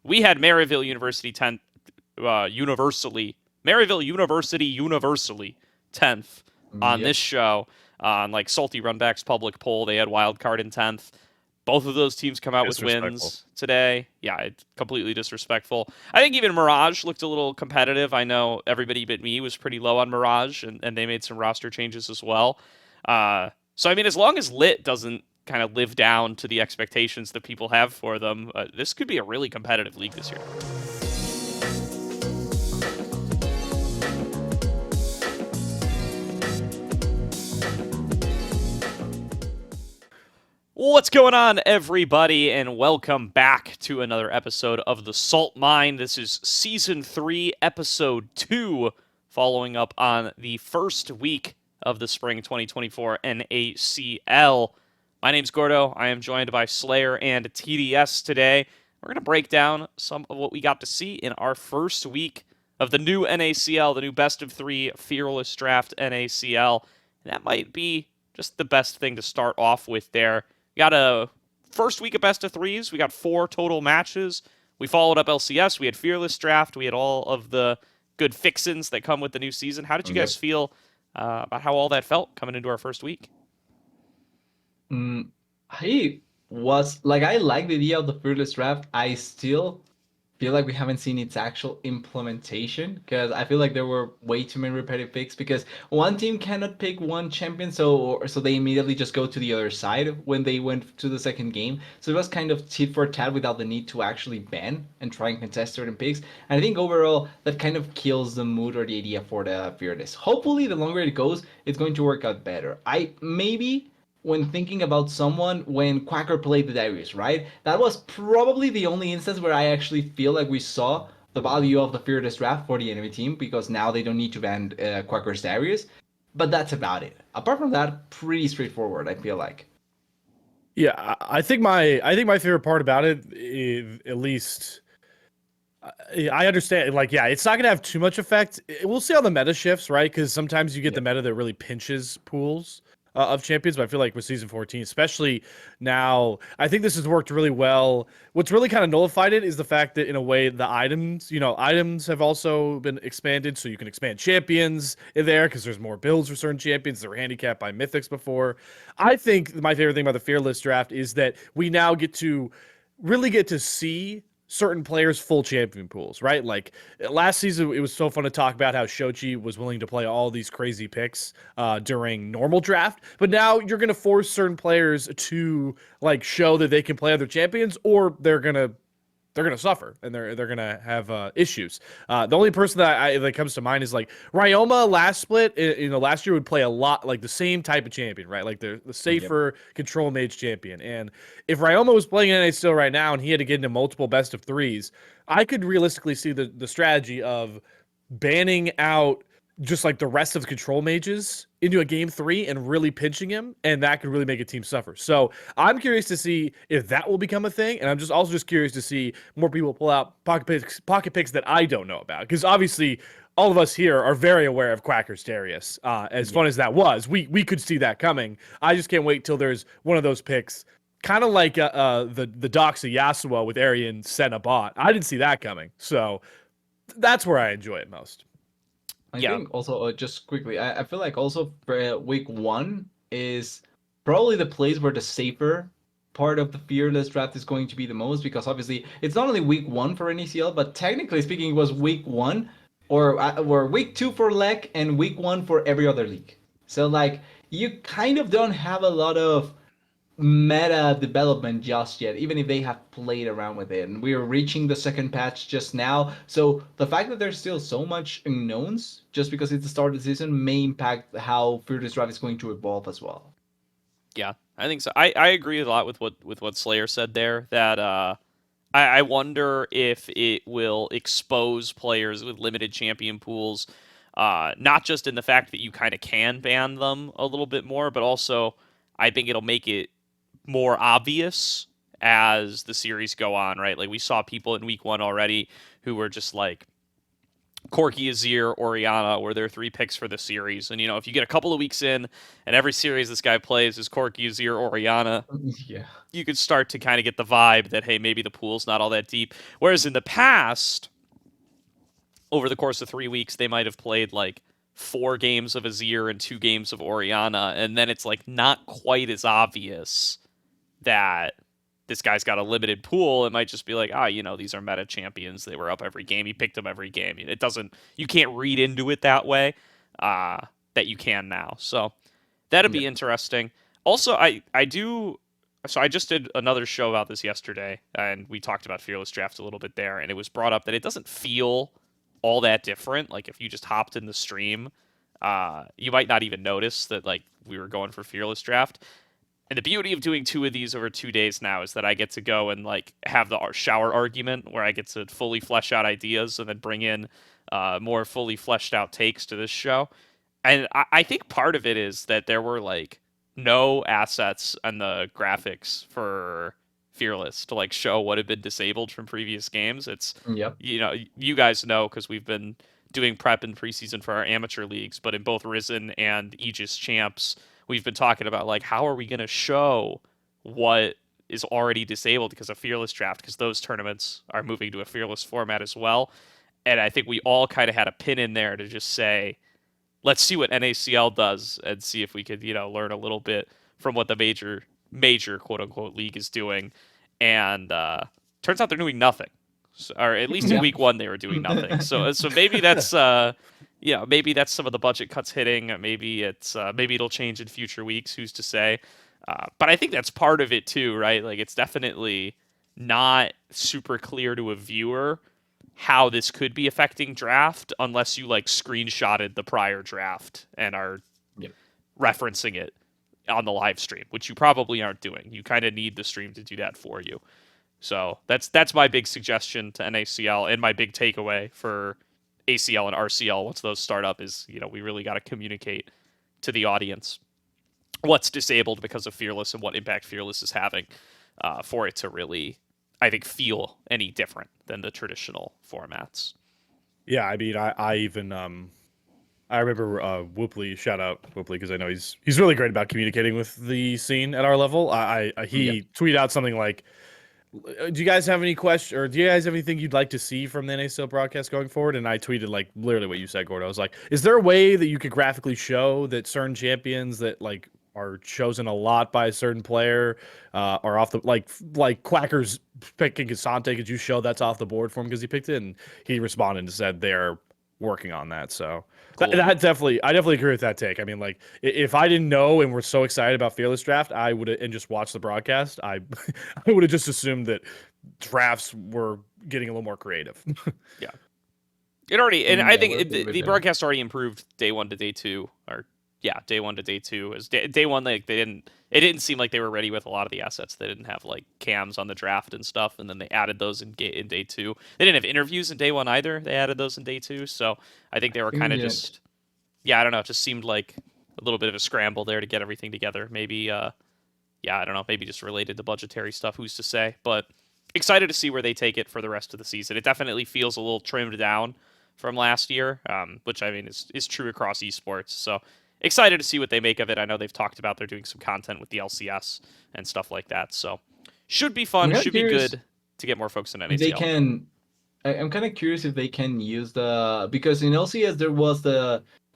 we had Maryville University 10th, Maryville University universally 10th on this Yep. show. On like Salty Runback's public poll, they had Wildcard in 10th. Both of those teams come out with Disrespectful. wins today. Yeah, it's completely disrespectful. I think even Mirage looked a little competitive. I know everybody but me was pretty low on Mirage, and they made some roster changes as well. So, I mean, as long as Lit doesn't kind of live down to the expectations that people have for them, this could be a really competitive league this year. What's going on, everybody, and welcome back to another episode of The Salt Mine. This is Season 3, Episode 2, following up on the first week of the Spring 2024 NACL. My name's Gordo. I am joined by Slayer and TDS today. We're going to break down some of what we got to see in our first week of the new NACL, the new Best of 3 Fearless Draft NACL. And that might be just the best thing to start off with there. We got a first week of best of threes. We got 4 total matches. We followed up LCS. We had Fearless Draft. We had all of the good fixins that come with the new season. How did you guys feel about how all that felt coming into our first week? I I like the idea of the fearless draft. I still feel like we haven't seen its actual implementation because I feel like there were way too many repetitive picks because one team cannot pick one champion, so they immediately just go to the other side when they went to the second game. So it was kind of tit for tat without the need to actually ban and try and contest certain picks. And I think overall that kind of kills the mood or the idea for the fearless. Hopefully, the longer it goes, it's going to work out better. I maybe when thinking about someone when Quacker played the Darius, right? That was probably the only instance where I actually feel like we saw the value of the Fearless Draft for the enemy team because now they don't need to ban Quacker's Darius. But that's about it. Apart from that, pretty straightforward, I feel like. Yeah, I think my favorite part about it, is, at least, I understand. Like, yeah, it's not gonna have too much effect. We'll see how the meta shifts, right? Because sometimes you get the meta that really pinches pools of champions. But I feel like with season 14, especially now, I think this has worked really well. What's really kind of nullified it is the fact that in a way the items have also been expanded, so you can expand champions in there because there's more builds for certain champions that were handicapped by mythics before. I think my favorite thing about the Fearless draft is that we now really get to see certain players' full champion pools, right? Like last season, it was so fun to talk about how Shochi was willing to play all these crazy picks during normal draft, but now you're going to force certain players to like show that they can play other champions, or they're gonna suffer and they're gonna have issues. The only person that comes to mind is like Ryoma last split. Last year would play a lot like the same type of champion, right? Like the safer control mage champion. And if Ryoma was playing NA still right now and he had to get into multiple best of threes, I could realistically see the strategy of banning out just like the rest of the control mages into a game 3 and really pinching him, and that could really make a team suffer. So I'm curious to see if that will become a thing, and I'm just curious to see more people pull out pocket picks that I don't know about, because obviously all of us here are very aware of Quacker's Darius. As fun as that was, we could see that coming. I just can't wait till there's one of those picks, kind of like the Doxa Yasuo with Arian Senna bot. I didn't see that coming, so that's where I enjoy it most. I think also, just quickly, I feel like also week 1 is probably the place where the safer part of the fearless draft is going to be the most, because obviously it's not only week 1 for NECL, but technically speaking, it was week 1 or week 2 for LEC and week 1 for every other league. So like you kind of don't have a lot of meta development just yet, even if they have played around with it. And we're reaching the second patch just now. So the fact that there's still so much unknowns just because it's the start of the season may impact how Fearless Drive is going to evolve as well. Yeah, I think so. I agree a lot with what Slayer said there, that I wonder if it will expose players with limited champion pools, not just in the fact that you kind of can ban them a little bit more, but also I think it'll make it more obvious as the series go on, right? Like we saw people in week 1 already who were just like Corky, Azir, Orianna were their 3 picks for the series. And, if you get a couple of weeks in and every series this guy plays is Corky, Azir, Orianna, Yeah. you could start to kind of get the vibe that, hey, maybe the pool's not all that deep. Whereas in the past, over the course of 3 weeks, they might have played like 4 games of Azir and 2 games of Orianna, and then it's like not quite as obvious that this guy's got a limited pool. It might just be like, these are meta champions. They were up every game. He picked them every game. You can't read into it that way that you can now. So that'd be interesting. Also, I just did another show about this yesterday, and we talked about Fearless Draft a little bit there, and it was brought up that it doesn't feel all that different. Like, if you just hopped in the stream, you might not even notice that, like, we were going for Fearless Draft. And the beauty of doing 2 of these over 2 days now is that I get to go and, like, have the shower argument where I get to fully flesh out ideas and then bring in more fully fleshed out takes to this show. And I think part of it is that there were, like, no assets and the graphics for Fearless to, like, show what had been disabled from previous games. It's, Yep. You guys know because we've been doing prep in preseason for our amateur leagues, but in both Risen and Aegis Champs, we've been talking about, like, how are we going to show what is already disabled because of Fearless Draft, because those tournaments are moving to a Fearless format as well. And I think we all kind of had a pin in there to just say, let's see what NACL does and see if we could, learn a little bit from what the major quote-unquote league is doing. And turns out they're doing nothing. So, or at least in week 1 they were doing nothing. So maybe that's maybe that's some of the budget cuts hitting. Maybe it'll change in future weeks. Who's to say? But I think that's part of it too, right? Like, it's definitely not super clear to a viewer how this could be affecting draft unless you, like, screenshotted the prior draft and are referencing it on the live stream, which you probably aren't doing. You kind of need the stream to do that for you. So that's my big suggestion to NACL, and my big takeaway for ACL and RCL once those start up is, we really got to communicate to the audience what's disabled because of Fearless and what impact Fearless is having for it to really, I think, feel any different than the traditional formats. Yeah, I mean, I even I remember Whoopley, shout out Whoopley, because I know he's really great about communicating with the scene at our level. He tweeted out something like, do you guys have any questions, or do you guys have anything you'd like to see from the NACL broadcast going forward? And I tweeted, like, literally what you said, Gordo. I was like, is there a way that you could graphically show that certain champions that, like, are chosen a lot by a certain player are off the, like Quacker's picking Kasante? Could you show that's off the board for him because he picked it? And he responded and said they're working on that. So cool. I definitely agree with that take. I mean, like, if I didn't know and were so excited about Fearless Draft, I would have, and just watched the broadcast, I would have just assumed that drafts were getting a little more creative. Yeah. It already, and I think the broadcast already improved day 1 to day 2, or day 1 to day 2. As day 1, like, it didn't seem like they were ready with a lot of the assets. They didn't have, like, cams on the draft and stuff, and then they added those in day 2. They didn't have interviews in day 1 either. They added those in day 2. So I think they were kind of just, I don't know. It just seemed like a little bit of a scramble there to get everything together. Maybe, I don't know. Maybe just related to budgetary stuff. Who's to say? But excited to see where they take it for the rest of the season. It definitely feels a little trimmed down from last year, which, I mean, is true across esports. So excited to see what they make of it. I know they've talked about they're doing some content with the LCS and stuff like that. So should be fun. Should be good to get more folks in NACL. They can. I'm kind of curious if they can use because in LCS there was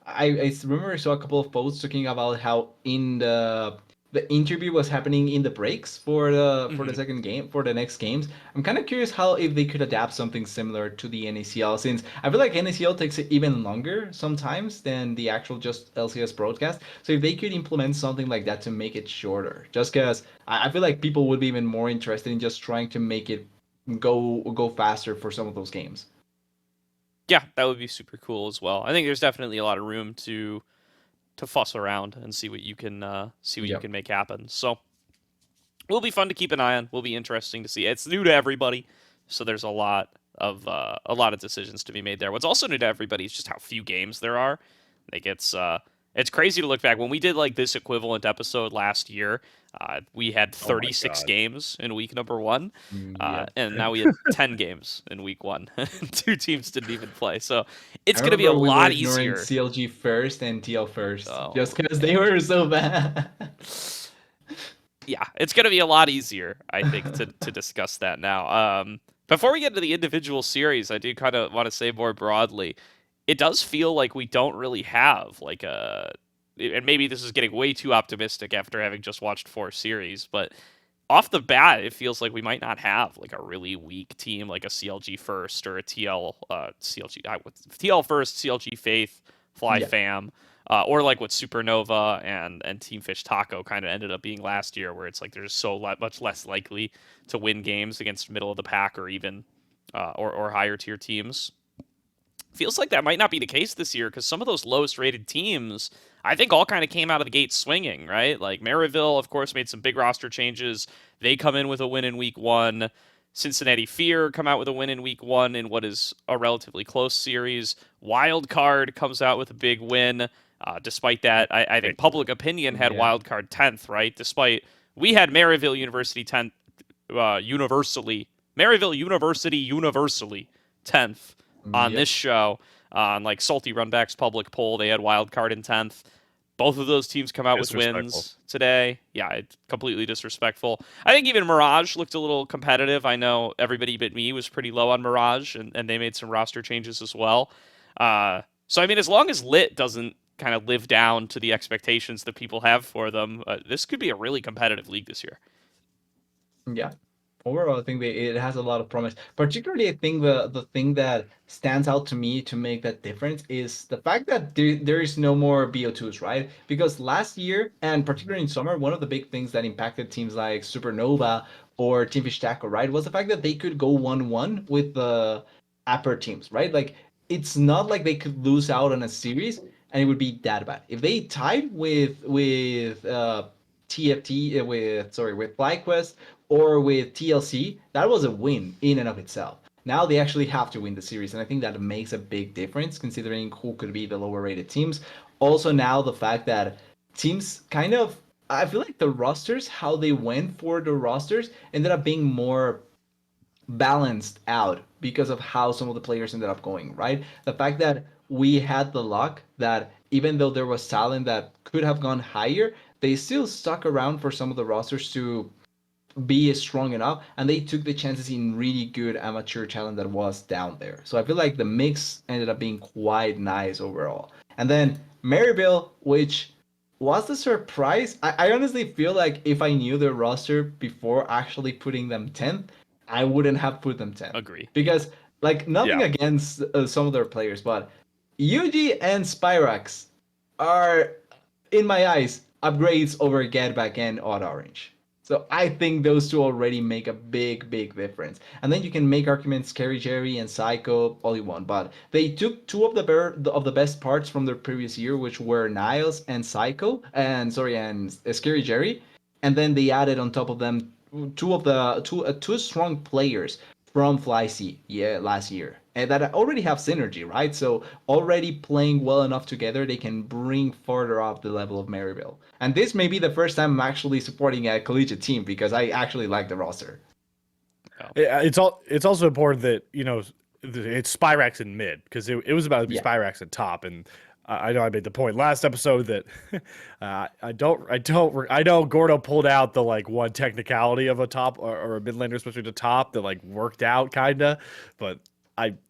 I remember I saw a couple of posts talking about how in the interview was happening in the breaks for the second game, for the next games. I'm kind of curious if they could adapt something similar to the NACL, since I feel like NACL takes even longer sometimes than the actual just LCS broadcast. So if they could implement something like that to make it shorter, just because I feel like people would be even more interested in just trying to make it go faster for some of those games. Yeah, that would be super cool as well. I think there's definitely a lot of room to fuss around and see what you can you can make happen. So will be fun to keep an eye on. Will be interesting to see. It's new to everybody, so there's a lot of decisions to be made there. What's also new to everybody is just how few games there are. Like, it's It's crazy to look back. When we did like this equivalent episode last year, we had Oh my 36 God. games in week number 1, Yeah. and now we had 10 games in week 1. 2 teams didn't even play, so it's I going to be a remember we were lot ignoring easier. CLG first and TL first just Oh, because they were so bad. yeah, it's going to be a lot easier, I think, to discuss that now. Before we get into the individual series, I do kind of want to say more broadly, it does feel like we don't really have like a, and maybe this is getting way too optimistic after having just watched 4 series, but off the bat, it feels like we might not have like a really weak team like a CLG First or a TL TL First, CLG Faith, Fly Yeah. Fam, or like what Supernova and Team Fish Taco kind of ended up being last year, where it's like they're so much less likely to win games against middle of the pack or even or higher tier teams. Feels like that might not be the case this year because some of those lowest rated teams, I think, all kind of came out of the gate swinging, right? Like Maryville, of course, made some big roster changes. They come in with a win in week 1. Cincinnati Fear come out with a win in week 1 in what is a relatively close series. Wildcard comes out with a big win. Despite that, I think public opinion had Yeah. Wildcard 10th, right? Despite we had Maryville University 10th, Maryville University universally 10th on Yep. this show. On like Salty Runback's public poll, they had Wildcard in 10th. Both of those teams come out with Disrespectful. wins today. Yeah, it's completely disrespectful. I think even Mirage looked a little competitive. I know everybody but me was pretty low on Mirage, and they made some roster changes as well. So, I mean, as long as Lit doesn't kind of live down to the expectations that people have for them, this could be a really competitive league this year. Yeah. Overall, I think it has a lot of promise. Particularly, I think the thing that stands out to me to make that difference is the fact that there is no more BO2s, right? Because last year, and particularly in summer, one of the big things that impacted teams like Supernova or Team Fish Taco, right, was the fact that they could go 1-1 with the upper teams, right? Like, it's not like they could lose out on a series and it would be that bad. If they tied with TFT with FlyQuest or with TLC, that was a win in and of itself. Now they actually have to win the series, and I think that makes a big difference considering who could be the lower rated teams. Also, now the fact that teams kind of, I feel like the rosters, how they went for the rosters, ended up being more balanced out because of how some of the players ended up going, right? The fact that we had the luck that even though there was talent that could have gone higher, they still stuck around for some of the rosters to be strong enough, and they took the chances in really good amateur talent that was down there. So I feel like the mix ended up being quite nice overall. And then Maryville, which was the surprise. I honestly feel like if I knew their roster before actually putting them 10th, I wouldn't have put them 10th. Agree. Because, like, nothing Yeah. against some of their players, but UG and Spyrax are, in my eyes, upgrades over Getback and Odd Orange. So I think those two already make a big, big difference. And then you can make arguments Scary Jerry and Psycho all you want, but they took two of the best parts from their previous year, which were Niles and and Scary Jerry, and then they added on top of them two strong players from FLYC last year, and that already have synergy, right? So already playing well enough together, they can bring further up the level of Maryville. And this may be the first time I'm actually supporting a collegiate team because I actually like the roster. It's also important that it's Spyrax in mid because it was about to be Spyrax at top, and I know I made the point last episode that I know Gordo pulled out the like one technicality of a top or a mid laner, especially to top, that like worked out kinda, but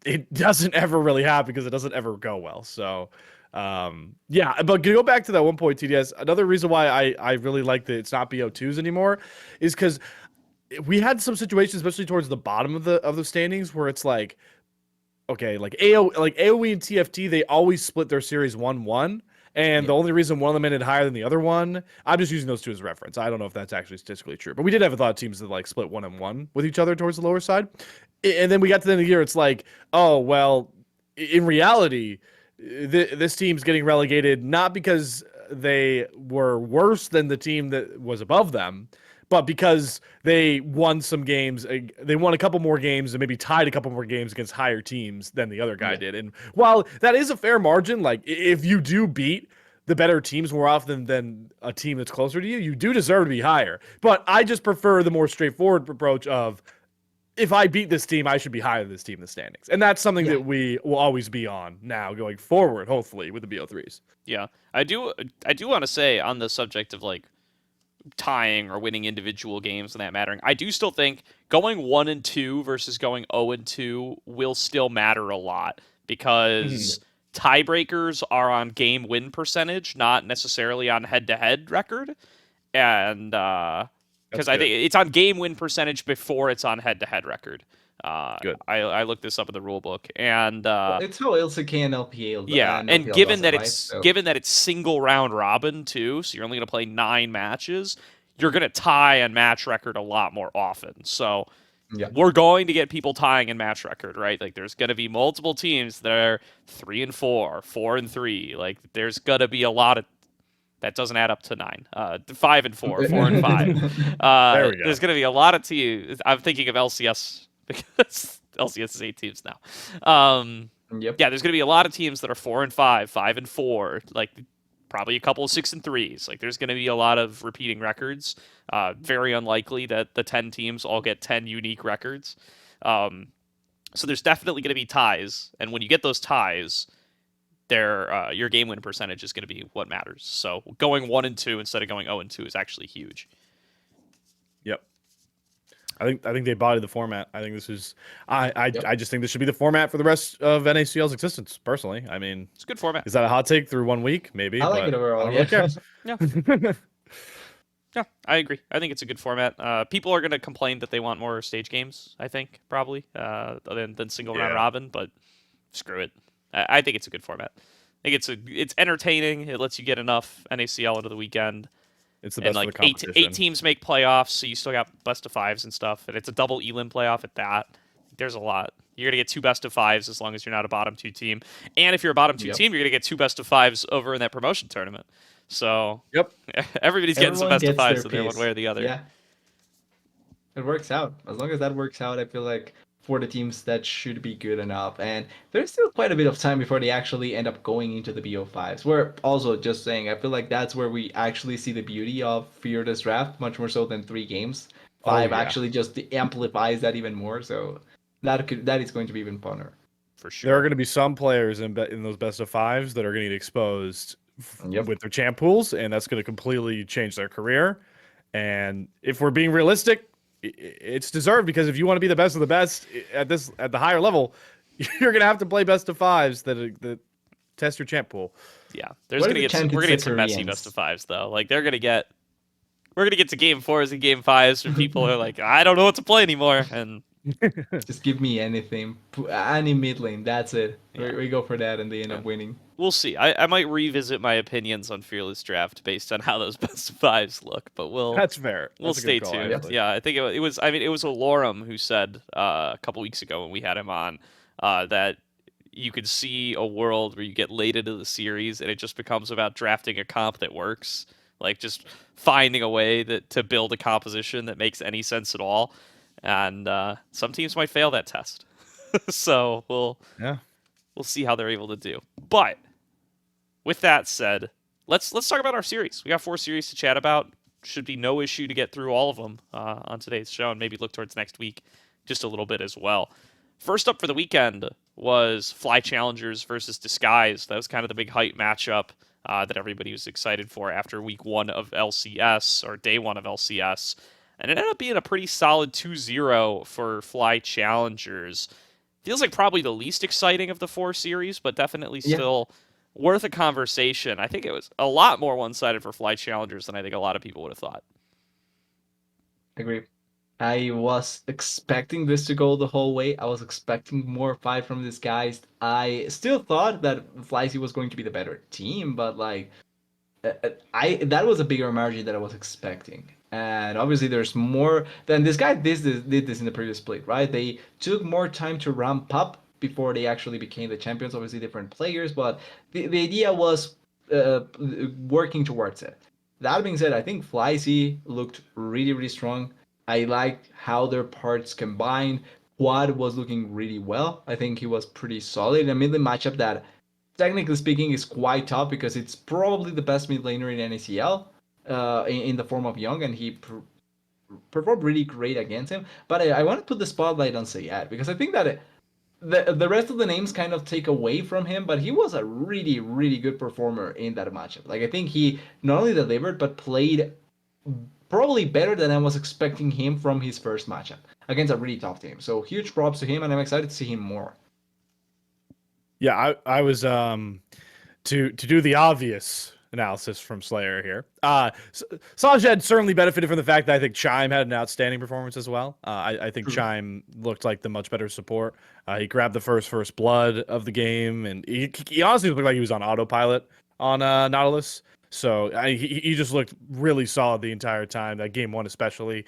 it doesn't ever really happen because it doesn't ever go well. So yeah, but to go back to that one point, TDS, another reason why I really like that it's not BO2s anymore is because we had some situations, especially towards the bottom of the standings, where it's like, okay, like AOE and TFT, they always split their series 1-1. And the only reason one of them ended higher than the other one, I'm just using those two as a reference. I don't know if that's actually statistically true, but we did have a lot of teams that like split 1-1 with each other towards the lower side. And then we got to the end of the year, it's like, oh, well, in reality, this team's getting relegated not because they were worse than the team that was above them, but because they won some games, they won a couple more games and maybe tied a couple more games against higher teams than the other guy did. And while that is a fair margin, like if you do beat the better teams more often than a team that's closer to you, you do deserve to be higher. But I just prefer the more straightforward approach of, if I beat this team, I should be higher than this team in the standings. And that's something that we will always be on now going forward, hopefully, with the BO3s. Yeah. I do want to say on the subject of like tying or winning individual games and that mattering, I do still think going 1-2 versus going 0-2 will still matter a lot, because tiebreakers are on game win percentage, not necessarily on head-to-head record. And because I think it's on game win percentage before it's on head-to-head record. Good. I looked this up in the rule book, and it's how LCK and LPL. yeah, and LPL given that right? it's given that it's single round robin too, so you're only going to play 9 matches, you're going to tie on match record a lot more often. So we're going to get people tying in match record, right? Like there's going to be multiple teams that are 3-4, 4-3. Like there's going to be a lot of. That doesn't add up to 9. 5-4, 4-5. There we go. There's going to be a lot of teams. I'm thinking of LCS because LCS is 8 teams now. Yeah, there's going to be a lot of teams that are 4-5, 5-4, like probably a couple of 6-3s. Like there's going to be a lot of repeating records. Very unlikely that the 10 teams all get 10 unique records. So there's definitely going to be ties, and when you get those ties, your game win percentage is going to be what matters. So going 1-2 instead of going 0-2 is actually huge. Yep. I think they bodied the format. I think this is I just think this should be the format for the rest of NACL's existence, personally. I mean, it's a good format. Is that a hot take through 1 week? Maybe. I like it overall. I don't really Yeah. Yeah, I agree. I think it's a good format. People are going to complain that they want more stage games, I think, probably, than single round robin, but screw it. I think it's a good format. I think it's entertaining. It lets you get enough NACL into the weekend. It's the best and of the competition. Eight teams make playoffs, so you still got best of 5s and stuff. And it's a double elim playoff at that. There's a lot. You're going to get 2 best of 5s as long as you're not a bottom 2 team. And if you're a bottom 2 team, you're going to get 2 best of 5s over in that promotion tournament. So everybody's getting some best of 5s in there one way or the other. Yeah. It works out. As long as that works out, I feel like for the teams that should be good enough. And there's still quite a bit of time before they actually end up going into the BO5s. We're also just saying, I feel like that's where we actually see the beauty of Fearless Draft, much more so than 3 games. 5 actually just amplifies that even more. So that is going to be even funner. For sure. There are going to be some players in those best of 5s that are going to get exposed with their champ pools, and that's going to completely change their career. And if we're being realistic, it's deserved, because if you want to be the best of the best at the higher level, you're gonna have to play best of 5s that test your champ pool. Yeah, we're gonna get some messy best of 5s though. Like we're gonna get to game 4s and game 5s where people are like, I don't know what to play anymore, and just give me anything, any mid lane. That's it. Yeah. We go for that, and they end up winning. We'll see. I might revisit my opinions on Fearless Draft based on how those best of 5s look, but that's fair. We'll stay tuned. Yeah, I think it was. I mean, it was Alorum who said a couple weeks ago when we had him on that you could see a world where you get late into the series and it just becomes about drafting a comp that works, like just finding a way to build a composition that makes any sense at all. And some teams might fail that test, so we'll see how they're able to do. But with that said, let's talk about our series. We got 4 series to chat about. Should be no issue to get through all of them on today's show, and maybe look towards next week just a little bit as well. First up for the weekend was Fly Challengers versus Disguise. That was kind of the big hype matchup that everybody was excited for after week 1 of LCS, or day 1 of LCS. And it ended up being a pretty solid 2-0 for Fly Challengers. Feels like probably the least exciting of the 4 series, but definitely still worth a conversation. I think it was a lot more one-sided for Fly Challengers than I think a lot of people would have thought. Agree. I was expecting this to go the whole way. I was expecting more fight from these guys. I still thought that FLYC was going to be the better team, but like that was a bigger margin than I was expecting. And obviously there's more than this guy did this in the previous split, right? They took more time to ramp up before they actually became the champions. Obviously different players, but the idea was working towards it. That being said, I think FLYC looked really, really strong. I liked how their parts combined. Quad was looking really well. I think he was pretty solid in a middle matchup that technically speaking, is quite tough because it's probably the best mid laner in NACL in the form of Young, and he performed really great against him. But I want to put the spotlight on Sayed because I think that the rest of the names kind of take away from him, but he was a really, really good performer in that matchup. Like, I think he not only delivered, but played probably better than I was expecting him from his first matchup against a really tough team. So huge props to him, and I'm excited to see him more. Yeah, I was to do the obvious analysis from Slayer here. Sajed certainly benefited from the fact that I think Chime had an outstanding performance as well. I think Chime looked like the much better support. He grabbed the first blood of the game, and he honestly looked like he was on autopilot on Nautilus. So he just looked really solid the entire time. That game one especially.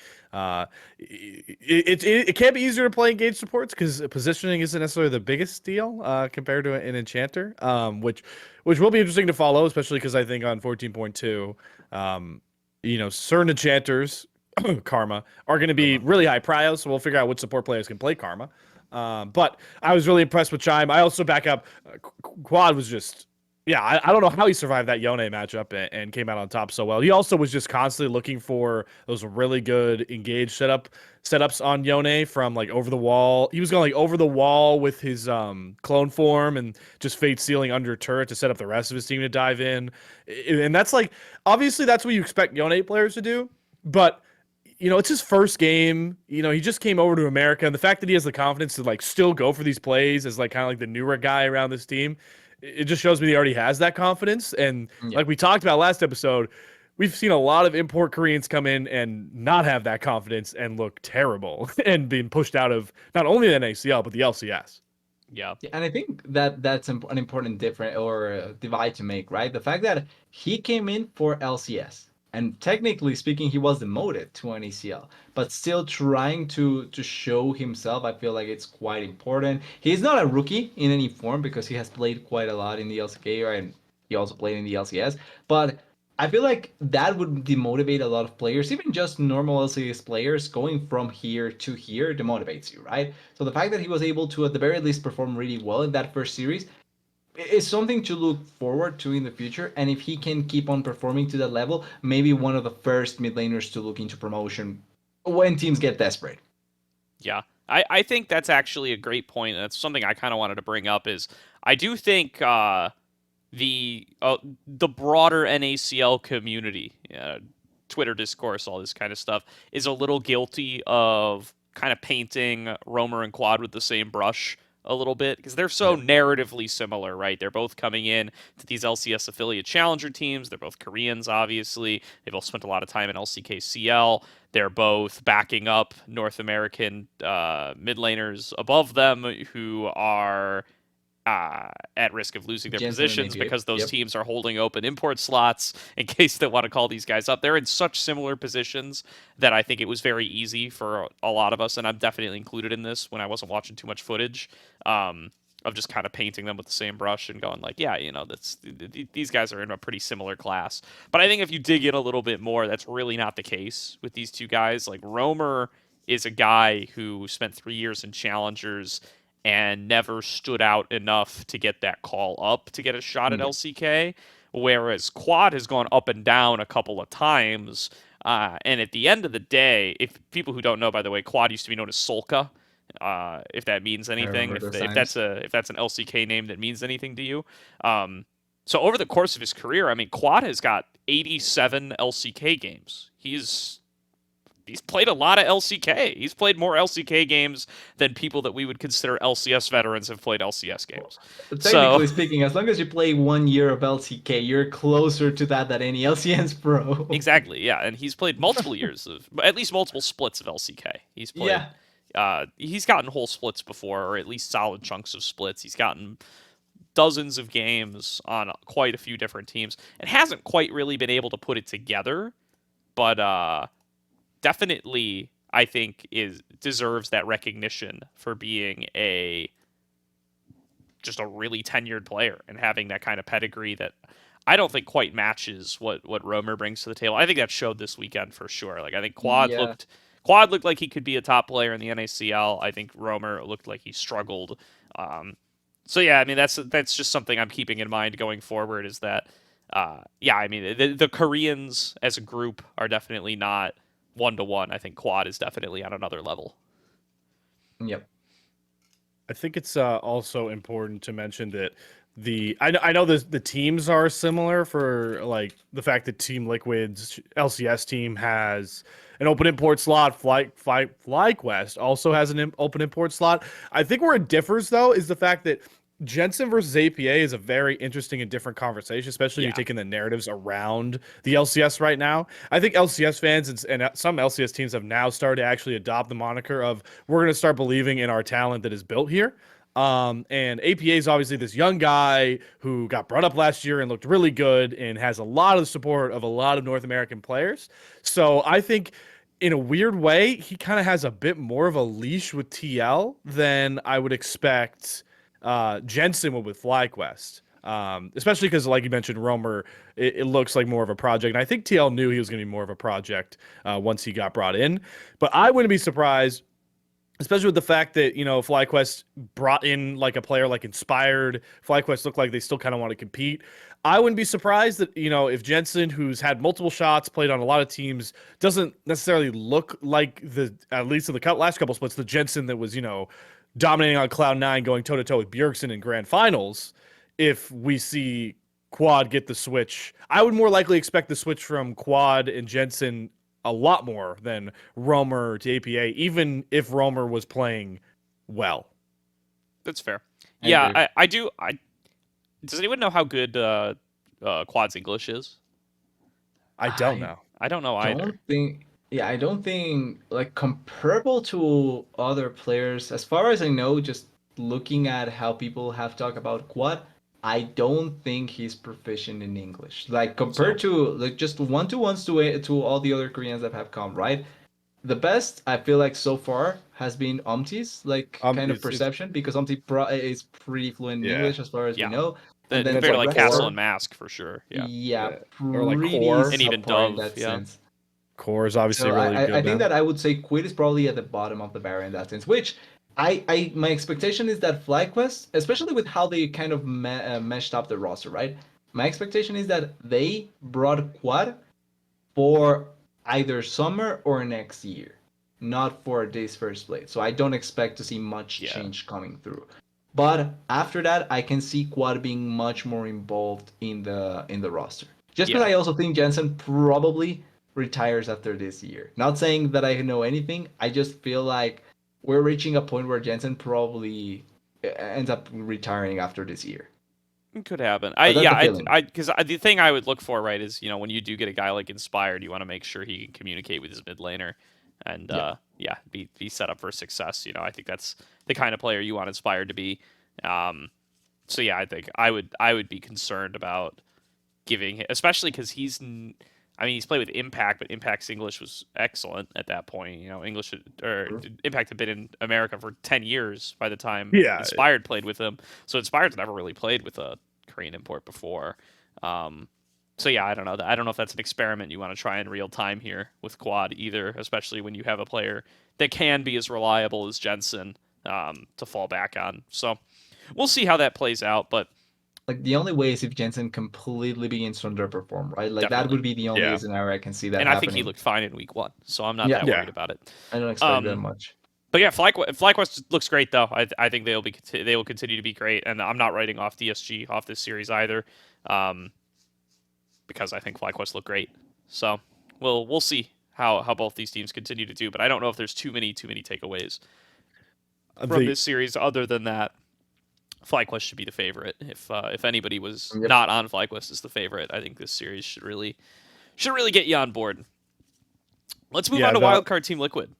It can be easier to play engaged supports because positioning isn't necessarily the biggest deal compared to an enchanter, which will be interesting to follow, especially because I think on 14.2, certain enchanters, Karma, are going to be really high prio, so we'll figure out which support players can play Karma. But I was really impressed with Chime. I also back up. Quad was just. Yeah, I don't know how he survived that Yone matchup and came out on top so well. He also was just constantly looking for those really good engaged setups on Yone from like over the wall. He was going like over the wall with his clone form and just fate sealing under turret to set up the rest of his team to dive in. And that's like obviously that's what you expect Yone players to do, but it's his first game. He just came over to America, and the fact that he has the confidence to like still go for these plays as like kind of like the newer guy around this team. It just shows me he already has that confidence. And like we talked about last episode, we've seen a lot of import Koreans come in and not have that confidence and look terrible and being pushed out of not only the NACL, but the LCS. Yeah. And I think that's an important difference or divide to make, right? The fact that he came in for LCS. And technically speaking, he was demoted to an ACL, but still trying to show himself. I feel like it's quite important. He's not a rookie in any form because he has played quite a lot in the LCK, and he also played in the LCS. But I feel like that would demotivate a lot of players, even just normal LCS players. Going from here to here demotivates you, right? So the fact that he was able to, at the very least, perform really well in that first series is something to look forward to in the future. And if he can keep on performing to that level, maybe one of the first mid laners to look into promotion when teams get desperate. Yeah, I think that's actually a great point. That's something I kind of wanted to bring up. Is I do think the broader NACL community, Twitter discourse, all this kind of stuff, is a little guilty of kind of painting Roamer and Quad with the same brush a little bit because they're so narratively similar, right? They're both coming in to these LCS affiliate challenger teams. They're both Koreans, obviously. They both spent a lot of time in LCK-CL. They're both backing up North American mid laners above them who are at risk of losing their positions because those teams are holding open import slots in case they want to call these guys up. They're in such similar positions that I think it was very easy for a lot of us, and I'm definitely included in this when I wasn't watching too much footage, of just kind of painting them with the same brush and going like, yeah, these guys are in a pretty similar class. But I think if you dig in a little bit more, that's really not the case with these two guys. Like Roamer is a guy who spent 3 years in challengers and never stood out enough to get that call up to get a shot at LCK, whereas Quad has gone up and down a couple of times. And at the end of the day, if people who don't know, by the way, Quad used to be known as Solka, if that means anything, if that's an LCK name that means anything to you. So over the course of his career, I mean, Quad has got 87 LCK games. He's played a lot of LCK. He's played more LCK games than people that we would consider LCS veterans have played LCS games. Technically speaking, as long as you play 1 year of LCK, you're closer to that than any LCS pro. Exactly, yeah. And he's played multiple years of, at least multiple splits of LCK. He's played. Yeah. He's gotten whole splits before, or at least solid chunks of splits. He's gotten dozens of games on quite a few different teams, and hasn't quite really been able to put it together, but definitely, I think, deserves that recognition for being just a really tenured player and having that kind of pedigree that I don't think quite matches what Roamer brings to the table. I think that showed this weekend for sure. Like I think Quad looked like he could be a top player in the NACL. I think Roamer looked like he struggled So yeah, I mean that's just something I'm keeping in mind going forward. Is that yeah, I mean the Koreans as a group are definitely not 1-to-1. I think Quad is definitely on another level. Yep. I think it's also important to mention that I know the teams are similar for like the fact that Team Liquid's LCS team has an open import slot. FlyQuest also has an open import slot. I think where it differs though is the fact that Jensen versus APA is a very interesting and different conversation, especially if Yeah. you're taking the narratives around the LCS right now. I think LCS fans and some LCS teams have now started to actually adopt the moniker of we're going to start believing in our talent that is built here. And APA is obviously this young guy who got brought up last year and looked really good and has a lot of the support of a lot of North American players. So I think in a weird way, he kind of has a bit more of a leash with TL than I would expect Jensen would with FlyQuest. Especially because, like you mentioned, Romer, it looks like more of a project. And I think TL knew he was going to be more of a project once he got brought in. But I wouldn't be surprised, especially with the fact that, FlyQuest brought in like a player like Inspired. FlyQuest looked like they still kind of want to compete. I wouldn't be surprised that, if Jensen, who's had multiple shots, played on a lot of teams, doesn't necessarily look like at least in the last couple splits, the Jensen that was, dominating on Cloud9, going toe-to-toe with Bjergsen in grand finals. If we see Quad get the switch, I would more likely expect the switch from Quad and Jensen a lot more than Romer to APA, even if Romer was playing well. That's fair. I Yeah, agree. I do. Does anyone know how good Quad's English is? I don't know. I don't know either. Don't think. Yeah, I don't think like comparable to other players. As far as I know, just looking at how people have talked about Quad, I don't think he's proficient in English. Like compared to like just one-to-ones to all the other Koreans that have come, right? The best I feel like so far has been Umti's like kind of It's perception because is pretty fluent in Yeah. English as far as Yeah. we know. And then Compared to like Core- Castle and Mask for sure. Yeah. yeah, Or like pretty Core. And even subpar in Dove, that yeah. sense. Core is obviously So really good. I think that I would say Quid is probably at the bottom of the barrel in that sense. Which my expectation is that FlyQuest, especially with how they kind of meshed up the roster, right? My expectation is that they brought Quad for either summer or next year, not for this first play. So I don't expect to see much change coming through. But after that, I can see Quad being much more involved in the roster. Just because I also think Jensen probably retires after this year. Not saying that I know anything. I just feel like we're reaching a point where Jensen probably ends up retiring after this year. It could happen. But that's the feeling. Because the thing I would look for, right, is when you do get a guy like Inspired, you want to make sure he can communicate with his mid laner, and be set up for success. I think that's the kind of player you want Inspired to be. So yeah, I think I would be concerned about giving, especially because he's played with Impact, but Impact's English was excellent at that point. English Impact had been in America for 10 years by the time Inspired played with him. So Inspired's never really played with a Korean import before. So yeah, I don't know. I don't know if that's an experiment you want to try in real time here with Quad either, especially when you have a player that can be as reliable as Jensen to fall back on. So we'll see how that plays out, but like the only way is if Jensen completely begins to underperform, right? Like that would be the only scenario I can see that and happening. I think he looked fine in week 1, so I'm not that worried about it. I don't expect that much. But yeah, FlyQuest looks great though. I think they will continue to be great, and I'm not writing off DSG off this series either, because I think FlyQuest look great. So we'll see how both these teams continue to do, but I don't know if there's too many takeaways from this series other than that. FlyQuest should be the favorite. If anybody was not on FlyQuest as the favorite, I think this series should really get you on board. Let's move on to Wildcard Team Liquid.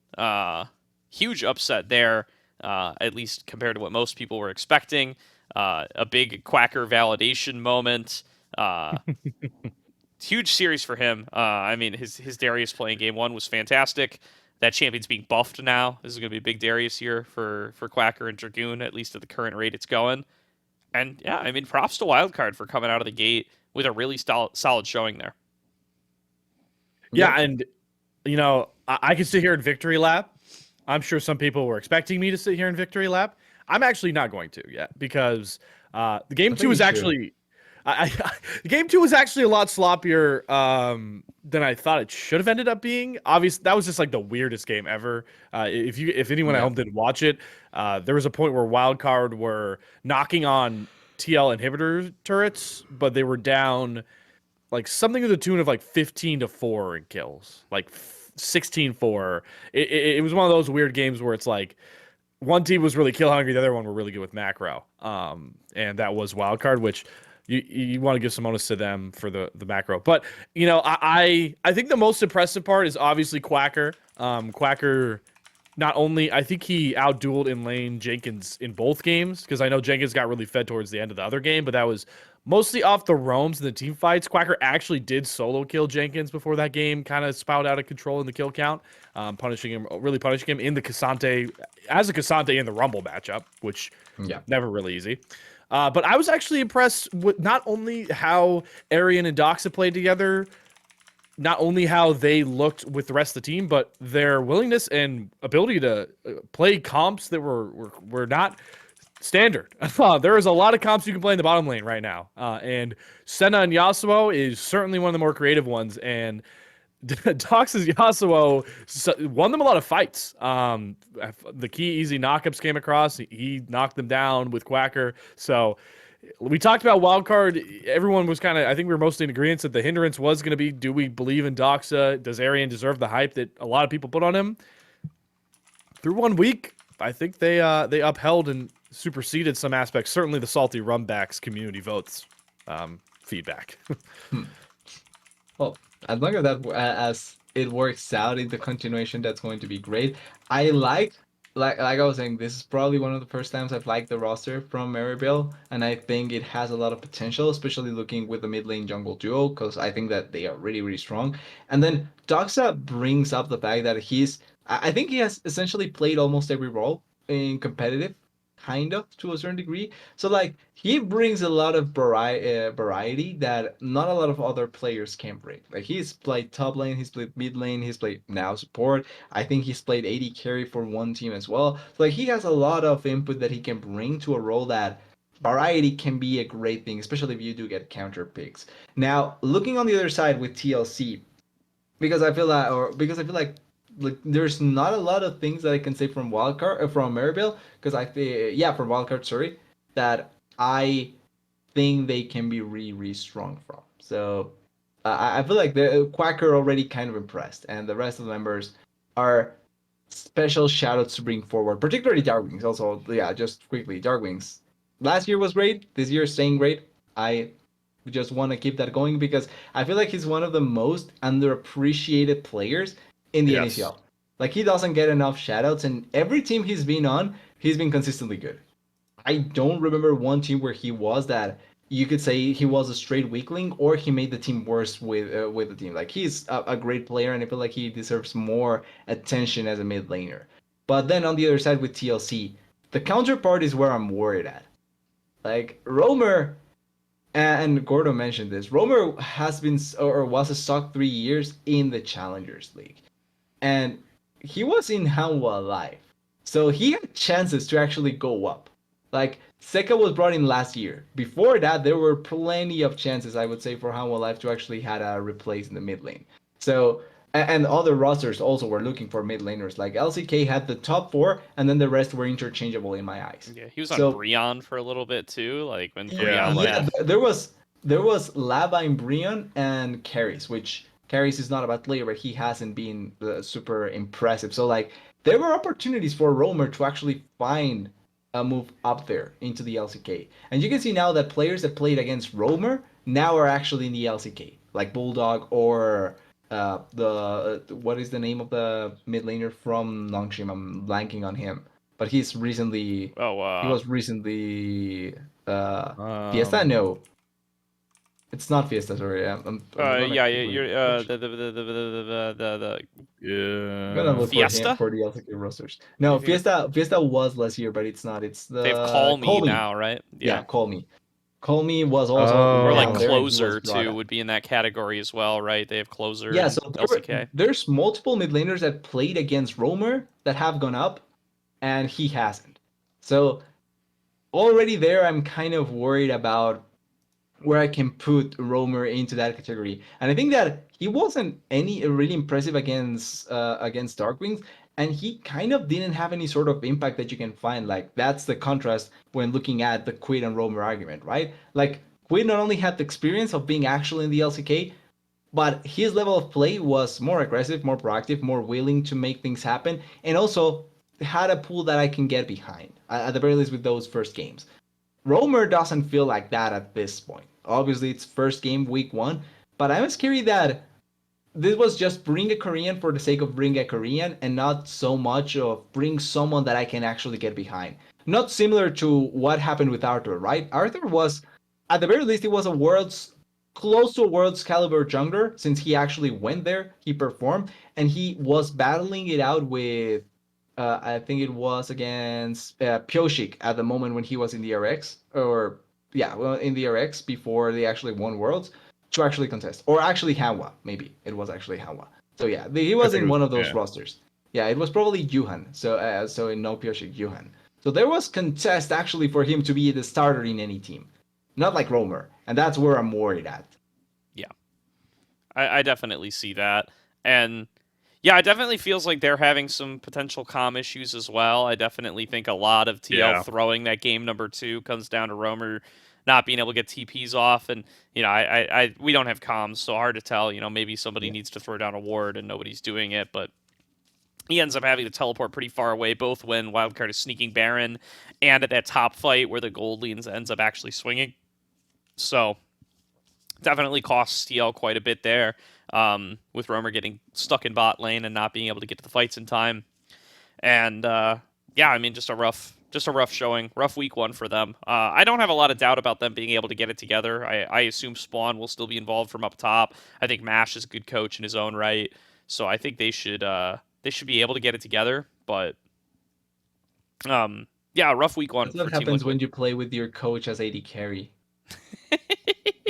Huge upset there, at least compared to what most people were expecting. A big Quacker validation moment. Huge series for him. His Darius playing game 1 was fantastic. That champion's being buffed now. This is going to be a big Darius here for Quacker and Dragoon, at least at the current rate it's going. And yeah, props to Wildcard for coming out of the gate with a really solid showing there. Yeah, and I can sit here in Victory Lap. I'm sure some people were expecting me to sit here in Victory Lap. I'm actually not going to yet because the game I two think is you should. actually game two was actually a lot sloppier than I thought it should have ended up being. Obviously, that was just like the weirdest game ever. If anyone at Yeah. home didn't watch it, there was a point where Wildcard were knocking on TL inhibitor turrets, but they were down like something to the tune of like 15-4 in kills, like 16-4. It was one of those weird games where it's like one team was really kill hungry, the other one were really good with macro. And that was Wildcard, which you want to give some bonus to them for the macro. But you know, I think the most impressive part is obviously Quacker. Quacker, not only I think he outdueled in lane Jenkins in both games, because I know Jenkins got really fed towards the end of the other game, but that was mostly off the roams and the team fights. Quacker actually did solo kill Jenkins before that game kind of spouted out of control in the kill count, really punishing him in the Cassante, as a Cassante in the Rumble matchup, which Yeah. never really easy. But I was actually impressed with not only how Arian and Doxa played together, not only how they looked with the rest of the team, but their willingness and ability to play comps that were not standard. There is a lot of comps you can play in the bottom lane right now, and Senna and Yasuo is certainly one of the more creative ones. And Dox's Yasuo won them a lot of fights. The key easy knockups came across. He knocked them down with Quacker. So we talked about Wildcard. Everyone was kind of, I think we were mostly in agreement that the hindrance was going to be, do we believe in Doxa? Does Arian deserve the hype that a lot of people put on him? Through 1 week, I think they upheld and superseded some aspects. Certainly the Salty Rumbacks community votes feedback. Well, as long as as it works out in the continuation, that's going to be great. I like I was saying, this is probably one of the first times I've liked the roster from Maryville, and I think it has a lot of potential, especially looking with the mid lane jungle duo, because I think that they are really, really strong. And then Doxa brings up the fact that I think he has essentially played almost every role in competitive, kind of, to a certain degree. So like he brings a lot of variety that not a lot of other players can bring. Like he's played top lane, he's played mid lane, he's played now support. I think he's played AD carry for one team as well. So like he has a lot of input that he can bring to a role that variety can be a great thing, especially if you do get counter picks. Now, looking on the other side with TLC, because I feel like there's not a lot of things that I can say from Wildcard from Maryville, because I think from Wildcard, sorry, that I think they can be really, really strong from. So I feel like the Quacker already kind of impressed, and the rest of the members are special shoutouts to bring forward, particularly Darkwings. Also, yeah, just quickly, Darkwings. Last year was great. This year is staying great. I just want to keep that going because I feel like he's one of the most underappreciated players in the Yes. NACL. Like he doesn't get enough shoutouts, and every team he's been on, he's been consistently good. I don't remember one team where he was that you could say he was a straight weakling or he made the team worse with the team. Like he's a great player, and I feel like he deserves more attention as a mid laner. But then on the other side with TLC, the counterpart is where I'm worried at. Like Roamer, and Gordo mentioned this. Roamer has been or was a stock 3 years in the Challengers League, and he was in Hanwha Live, so he had chances to actually go up. Like Seka was brought in last year. Before that, there were plenty of chances, I would say, for Hanwha Live to actually had a replace in the mid lane. So and other rosters also were looking for mid laners. Like LCK had the top 4, and then the rest were interchangeable in my eyes. Yeah, he was on Brion for a little bit too, like when Brion Yeah. There was Lava in Brion and Carries, which Carries is not a bad player, but he hasn't been super impressive. So like there were opportunities for Roamer to actually find a move up there into the LCK, and you can see now that players that played against Roamer now are actually in the LCK, like Bulldog or what is the name of the mid laner from Nongshim? I'm blanking on him, but he's recently he was recently Fiesta? No, it's not Fiesta. Sorry, I'm yeah, you're Yeah. I'm gonna look Fiesta? for the LCK rosters. No, Fiesta was last year, but it's not. It's the They have Call Me now, right? Yeah, Call Me. Call Me was also Or like down there, and he Closer was brought too up. would be in that category as well, right? They have Closer Yeah, and so LCK. there's multiple mid laners that played against Roamer that have gone up, and he hasn't. So already there, I'm kind of worried about where I can put Romer into that category. And I think that he wasn't any really impressive against Darkwings, and he kind of didn't have any sort of impact that you can find. Like that's the contrast when looking at the Quid and Romer argument, right? Like Quid not only had the experience of being actually in the LCK, but his level of play was more aggressive, more proactive, more willing to make things happen, and also had a pool that I can get behind, at the very least with those first games. Romer doesn't feel like that at this point. Obviously, it's first game, week 1, but I'm scared that this was just bring a Korean for the sake of bring a Korean and not so much of bring someone that I can actually get behind. Not similar to what happened with Arthur, right? Arthur was, at the very least, he was a world's close to a world's caliber jungler since he actually went there, he performed, and he was battling it out with I think it was against Pioshik at the moment when he was in the RX, or yeah, well, in the RX before they actually won Worlds to actually contest, or actually Hawa, maybe it was actually Hawa. So yeah, he was in one of those rosters. Yeah, it was probably Yuhan. So in no Pioshik, Yuhan. So there was contest actually for him to be the starter in any team, not like Romer, and that's where I'm worried at. Yeah, I definitely see that, and yeah, it definitely feels like they're having some potential comm issues as well. I definitely think a lot of TL throwing that game number 2 comes down to Romer not being able to get TPs off, and we don't have comms, so hard to tell. Maybe somebody needs to throw down a ward and nobody's doing it, but he ends up having to teleport pretty far away, both when Wildcard is sneaking Baron and at that top fight where the gold leans ends up actually swinging. So definitely costs TL quite a bit there, with Romer getting stuck in bot lane and not being able to get to the fights in time. And yeah, I mean, just a rough showing, rough week 1 for them. I don't have a lot of doubt about them being able to get it together. I assume Spawn will still be involved from up top. I think Mash is a good coach in his own right, so I think they should be able to get it together. But yeah, rough week 1. That's what happens when you play with your coach as AD carry.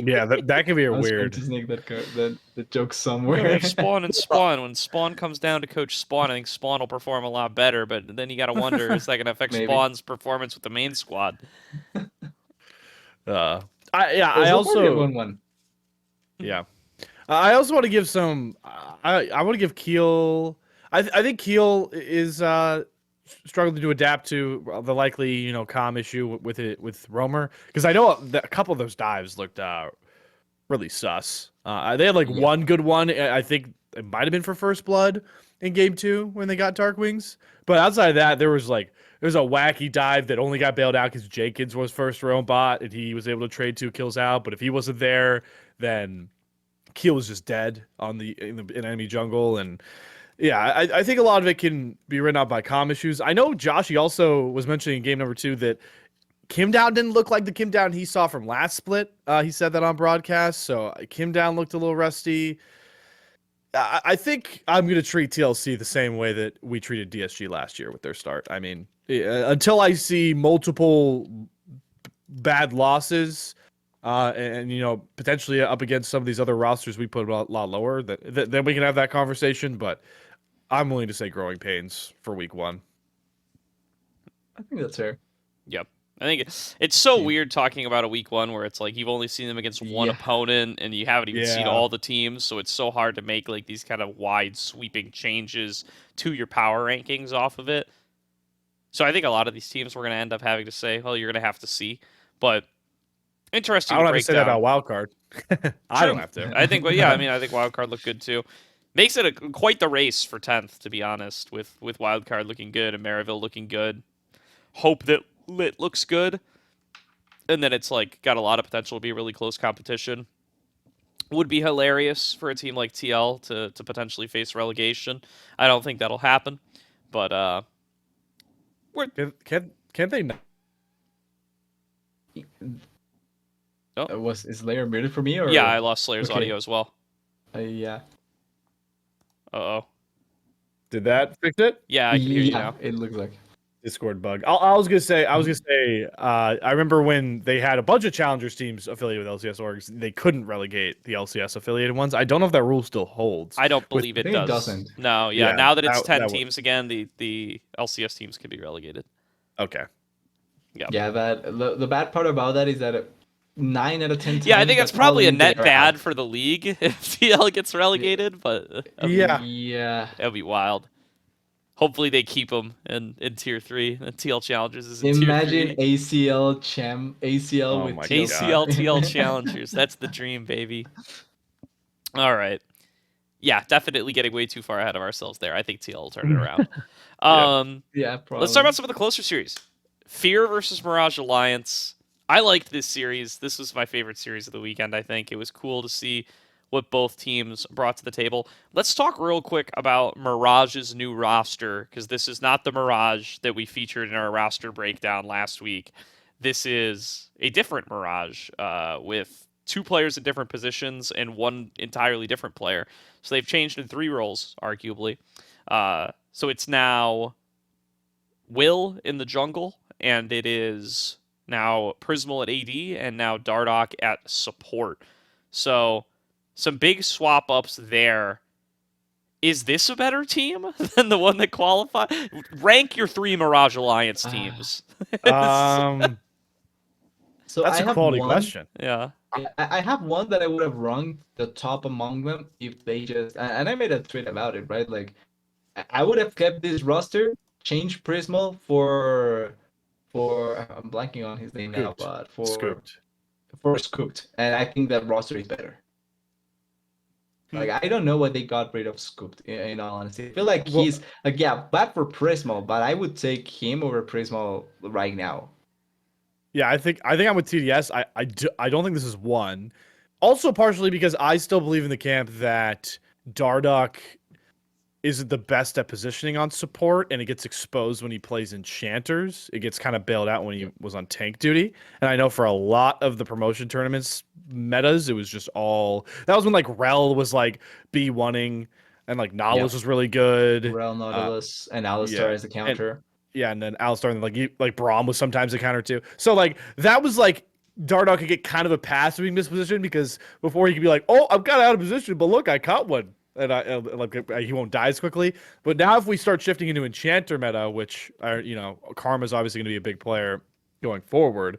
Yeah, that can be weird. To sneak the joke somewhere. Spawn and Spawn. When Spawn comes down to coach Spawn, I think Spawn will perform a lot better. But then you got to wonder, is that going to affect Spawn's performance with the main squad? I also 1-1. Yeah, I also want to give some. I want to give Keel. I think Keel is struggling to adapt to the likely comm issue with Romer, because I know that a couple of those dives looked really sus. They had one good one. I think it might have been for First Blood in game 2 when they got Darkwings. But outside of that, there was a wacky dive that only got bailed out because Jenkins was first row bot and he was able to trade 2 kills out. But if he wasn't there, then Keel was just dead in enemy jungle. And yeah, I think a lot of it can be written out by comm issues. I know Joshi also was mentioning in game number 2 that Kim Down didn't look like the Kim Down he saw from last split. He said that on broadcast, so Kim Down looked a little rusty. I think I'm going to treat TLC the same way that we treated DSG last year with their start. I mean, until I see multiple bad losses, and potentially up against some of these other rosters we put a lot lower, then we can have that conversation. But I'm willing to say growing pains for week 1. I think that's fair. Yep. I think it's so weird talking about a week 1 where it's like you've only seen them against one opponent and you haven't even seen all the teams, so it's so hard to make these kind of wide sweeping changes to your power rankings off of it. So I think a lot of these teams we're going to end up having to say, well, you're going to have to see. But interesting. I don't have to say that about Wildcard. I don't have to. I think, I think Wildcard looked good too. Makes it quite the race for 10th, to be honest, with Wildcard looking good and Maryville looking good. Hope that Lit looks good, and then it's got a lot of potential to be a really close competition. Would be hilarious for a team like TL to potentially face relegation. I don't think that'll happen, but can they not? Is Slayer muted for me? Or yeah, I lost Slayer's audio as well. Yeah. Uh-oh. Did that fix it? Yeah, I can hear you now. It looks like Discord bug. I was gonna say. I remember when they had a bunch of challengers teams affiliated with LCS orgs, they couldn't relegate the LCS affiliated ones. I don't know if that rule still holds. I don't believe it does. It doesn't. No, now that it's 10 teams again, the LCS teams can be relegated. Okay. Yeah. Yeah, but the bad part about that is that 9 out of 10 times Yeah, I think that's probably a means they net are bad out. for the league if TL gets relegated, but Yeah. Yeah. that'd be wild. Hopefully they keep him in tier 3. The TL Challengers is in tier Imagine 3. ACL Oh with my God. ACL TL TL3. Challengers. That's the dream, baby. All right. Yeah, definitely getting way too far ahead of ourselves there. I think TL will turn it around. Yeah. Yeah, Let's talk probably. about some of the closer series. Fear versus Mirage Alliance. I liked this series. This was my favorite series of the weekend, I think. It was cool to see what both teams brought to the table. Let's talk real quick about Mirage's new roster, because this is not the Mirage that we featured in our roster breakdown last week. This is a different Mirage with 2 players in different positions and 1 entirely different player. So they've changed in 3 roles, arguably. So it's now Will in the jungle, and it is now Prismal at AD, and now Dardoch at support. So some big swap ups there. Is this a better team than the one that qualified? Rank your 3 Mirage Alliance teams. Um, So that's I a have quality one. question. Yeah. I have one that I would have ranked the top among them if they just, and I made a tweet about it, right? Like I would have kept this roster, changed Prismal for I'm blanking on his name now, Scooped. but Scooped. for Scooped, and I think that roster is better. Hmm. Like I don't know why they got rid of Scooped. In all honesty, I feel like Well, he's like yeah, bad for Prismal, but I would take him over Prismal right now. yeah, I think I'm with TDS. I don't think this is one. Also, partially because I still believe in the camp that Dardoch isn't the best at positioning on support, and it gets exposed when he plays enchanters. It gets kind of bailed out when he was on tank duty. And I know for a lot of the promotion tournaments metas, it was just all that was when like Rel was like B1ing and like Nautilus Yep. was really good. Rel Nautilus and Alistar Yeah. as the And counter. yeah, and then Alistar and like Braum was sometimes a counter too. So like that was like Dardoch could get kind of a pass being mispositioned because before he could be like, oh, I've got out of position, but look, I caught one. And he won't die as quickly. But now if we start shifting into Enchanter meta, which are Karma's obviously going to be a big player going forward.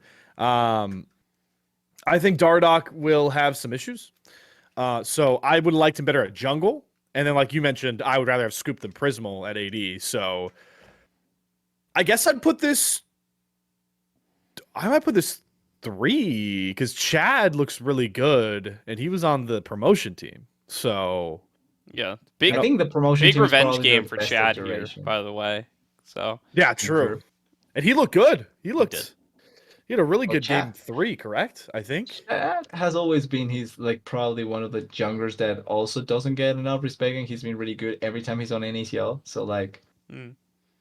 I think Dardoch will have some issues. So I would like him better at jungle. And then like you mentioned, I would rather have Scoop than Prismal at AD. So I guess I'd put this. I might put this 3 because Chad looks really good, and he was on the promotion team. So Yeah. I think the promotion Big team is revenge probably their game for best Chad here, iteration. by the way. So yeah, true. And he looked good. He did. looked. He had a really Well, good game 3, correct? I think. Chad has always been he's like probably one of the junglers that also doesn't get enough respect, and he's been really good every time he's on NACL. So like Mm.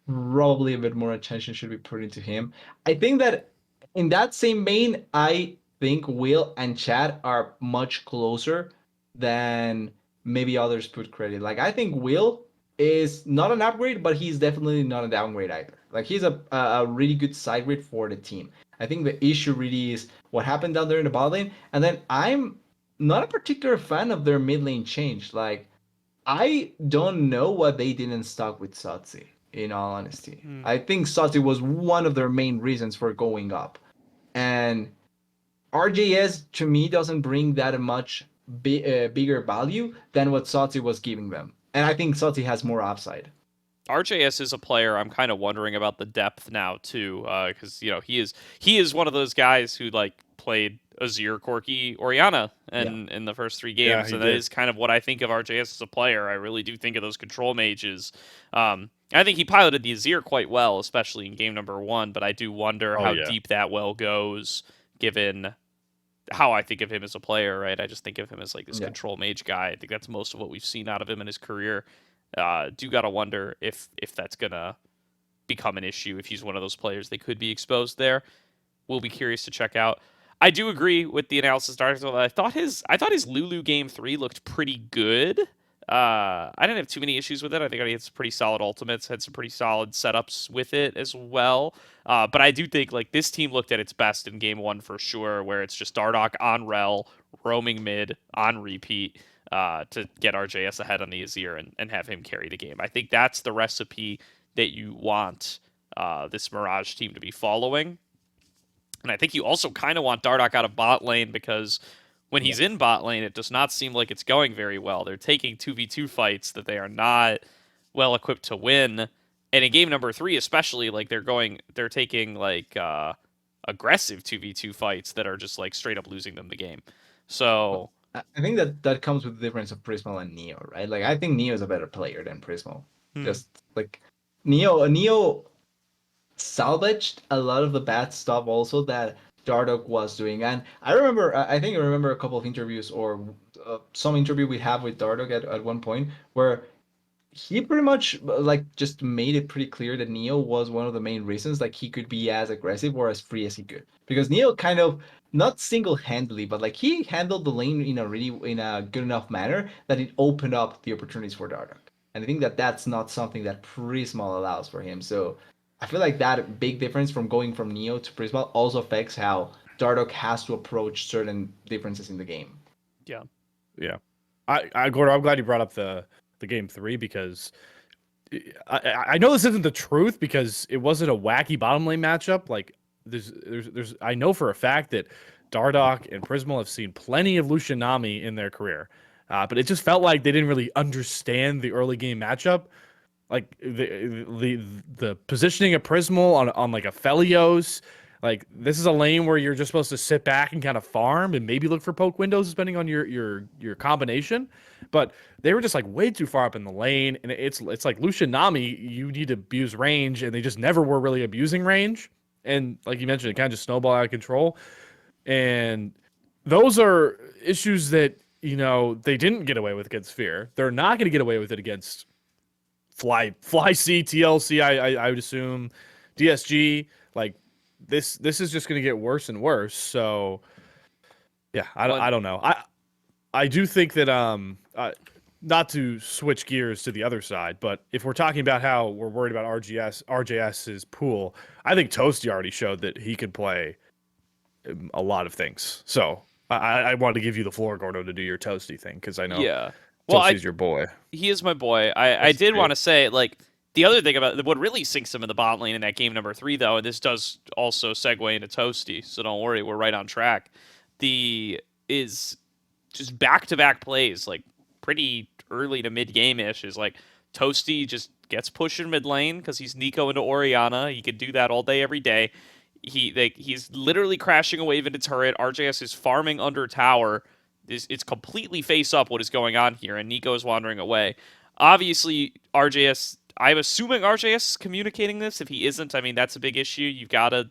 probably a bit more attention should be put into him. I think that in that same vein, I think Will and Chad are much closer than maybe others put credit. Like I think Will is not an upgrade, but he's definitely not a downgrade either. Like he's a really good side grade for the team. I think the issue really is what happened down there in the bot lane, and then I'm not a particular fan of their mid lane change. Like I don't know what they didn't stock with Satsi, in all honesty. Hmm. I think Satsi was one of their main reasons for going up. And RJS, to me, doesn't bring that much bigger value than what Satsi was giving them. And I think Satsi has more upside. RJS is a player I'm kind of wondering about the depth now too, because he is one of those guys who like played Azir, Corki, Orianna, and in the first 3 Yeah, games, he and that did. is kind of what I think of RJS as a player. I really do think of those control mages. I think he piloted the Azir quite well, especially in game number 1. But I do wonder Oh, how yeah. deep that well goes, given how I think of him as a player. Right, I just think of him as like this control mage guy. I think that's most of what we've seen out of him in his career. Do gotta wonder if that's gonna become an issue if he's one of those players they could be exposed there. We'll be curious to check out. I do agree with the analysis article. I thought his Lulu game 3 looked pretty good. I didn't have too many issues with it. I think he had some pretty solid ultimates, had some pretty solid setups with it as well. But I do think like this team looked at its best in game 1 for sure, where it's just Dardoch on Rel, roaming mid on repeat. To get RJS ahead on the Azir and have him carry the game. I think that's the recipe that you want this Mirage team to be following. And I think you also kind of want Dardoch out of bot lane because when he's in bot lane, it does not seem like it's going very well. They're taking 2v2 fights that they are not well equipped to win. And in game number 3, especially, like they're taking like aggressive 2v2 fights that are just like straight up losing them the game. So I think that comes with the difference of Prismal and Neo, right? Like I think Neo is a better player than Prismal. Just like Neo salvaged a lot of the bad stuff also that Dardoch was doing. And I think I remember a couple of interviews or some interview we have with Dardoch at one point where he pretty much like just made it pretty clear that Neo was one of the main reasons like he could be as aggressive or as free as he could, because Neo kind of not single-handedly but like he handled the lane in a good enough manner that it opened up the opportunities for Dardoch. And I think that that's not something that Prismal allows for him. So I feel like that big difference from going from Neo to Prismal also affects how Dardoch has to approach certain differences in the game. yeah. Gordo, I'm glad you brought up the game 3 because I know this isn't the truth because it wasn't a wacky bottom lane matchup. Like there's I know for a fact that Dardoch and Prismal have seen plenty of Lucian Nami in their career, but it just felt like they didn't really understand the early game matchup. Like the positioning of Prismal on like a Felios. Like this is a lane where you're just supposed to sit back and kind of farm and maybe look for poke windows depending on your combination. But they were just like way too far up in the lane, and it's like Lucian Nami, you need to abuse range, and they just never were really abusing range. And like you mentioned, it kind of just snowballed out of control. And those are issues that they didn't get away with against Fear. They're not going to get away with it against FLYC, TLC. I would assume DSG. Like this is just going to get worse and worse. So yeah, I don't know. I do think that not to switch gears to the other side, but if we're talking about how we're worried about RJS's pool, I think Toasty already showed that he can play a lot of things. So I wanted to give you the floor, Gordo, to do your Toasty thing because I know Toasty's your boy. He is my boy. I did want to say, like, the other thing about what really sinks him in the bot lane in that game number 3, though, and this does also segue into Toasty, so don't worry, we're right on track. Is just back-to-back plays, like pretty early to mid-game-ish, is like Toasty just gets pushed in mid lane because he's Nico into Orianna. He could do that all day, every day. He's literally crashing a wave into turret. RJS is farming under tower. It's completely face up what is going on here, and Nico is wandering away. Obviously, RJS, I'm assuming RJS is communicating this. If he isn't, I mean, that's a big issue. You've got to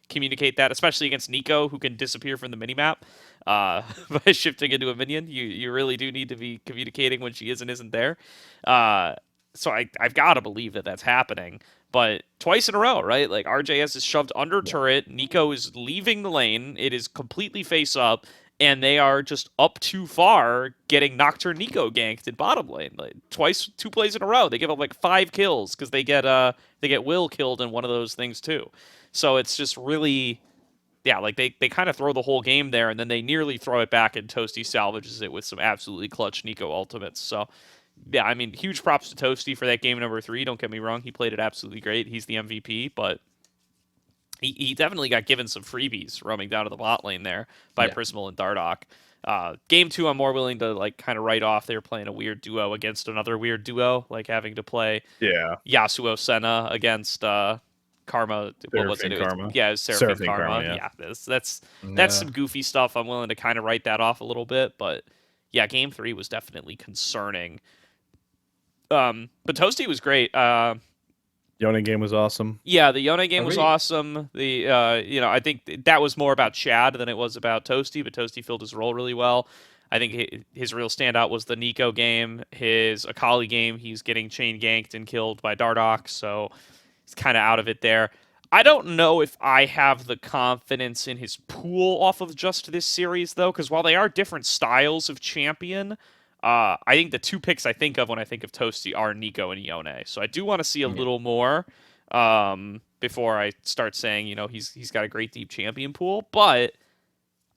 communicate that, especially against Nico, who can disappear from the minimap by shifting into a minion. You really do need to be communicating when she is and isn't there. So I've got to believe that that's happening. But twice in a row, right? Like, RJS is shoved under turret. Nico is leaving the lane. It is completely face up. And they are just up too far, getting Nocturne Nico ganked in bottom lane. Like, 2 plays in a row. They give up like 5 kills because they get Will killed in one of those things too. So it's just really, yeah, like they kind of throw the whole game there, and then they nearly throw it back, and Toasty salvages it with some absolutely clutch Nico ultimates. So yeah, I mean, huge props to Toasty for that game number 3. Don't get me wrong, he played it absolutely great. He's the MVP, but he definitely got given some freebies roaming down to the bot lane there by Prismal and Dardoch. Game 2, I'm more willing to like kind of write off. They were playing a weird duo against another weird duo, like having to play Yasuo Senna against Karma. What was it? Karma. Yeah, it was Seraphine Karma. Yeah, that's some goofy stuff. I'm willing to kind of write that off a little bit, but yeah, game 3 was definitely concerning. But Toasty was great. Yone game was awesome. Yeah, the Yone game was awesome. I think that was more about Chad than it was about Toasty, but Toasty filled his role really well. I think his real standout was the Nico game. His Akali game, he's getting chain ganked and killed by Dardoch, so he's kind of out of it there. I don't know if I have the confidence in his pool off of just this series, though, because while they are different styles of champion, I think the 2 picks I think of when I think of Toasty are Nico and Yone. So I do want to see a little more before I start saying, he's got a great deep champion pool. But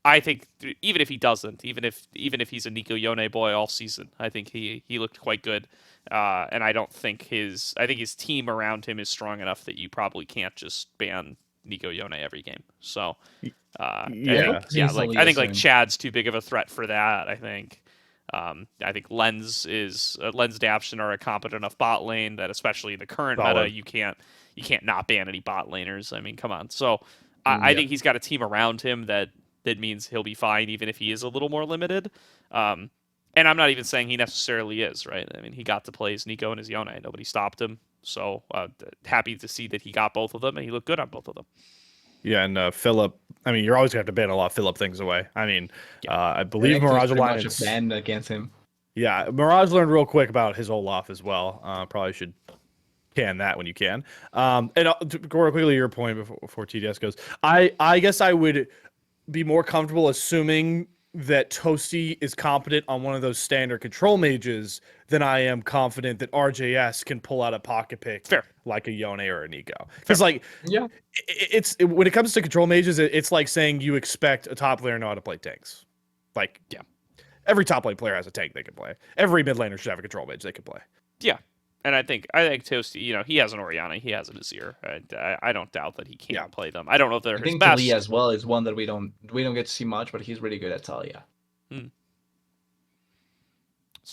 I think even if he doesn't, even if he's a Nico Yone boy all season, I think he looked quite good. And I think his team around him is strong enough that you probably can't just ban Nico Yone every game. So, Yeah. I think like Chad's too big of a threat for that. I think Lens Daption are a competent enough bot lane that, especially in the current meta, you can't not ban any bot laners. I mean, come on. So I think he's got a team around him that means he'll be fine even if he is a little more limited. And I'm not even saying he necessarily is, right? I mean, he got to play his Nico and his Yone. Nobody stopped him. So happy to see that he got both of them, and he looked good on both of them. Yeah, and Philip, I mean, you're always going to have to ban a lot of Philip things away. I mean, I believe Mirage Alliance... banned against him. Yeah, Mirage learned real quick about his Olaf as well. Probably should can that when you can. And to go quickly to your point before TDS goes, I guess I would be more comfortable assuming that Toasty is competent on one of those standard control mages than I am confident that RJS can pull out a pocket pick like a Yone or a Nico. Because it's when it comes to control mages, it's like saying you expect a top player to know how to play tanks. Like, every top lane player has a tank they can play. Every mid laner should have a control mage they can play. Yeah. And I think Toasty, he has an Orianna, he has an Azir. I don't doubt that he can play them. I don't know if they're his best. Talia as well is one that we don't get to see much, but he's really good at Talia. It's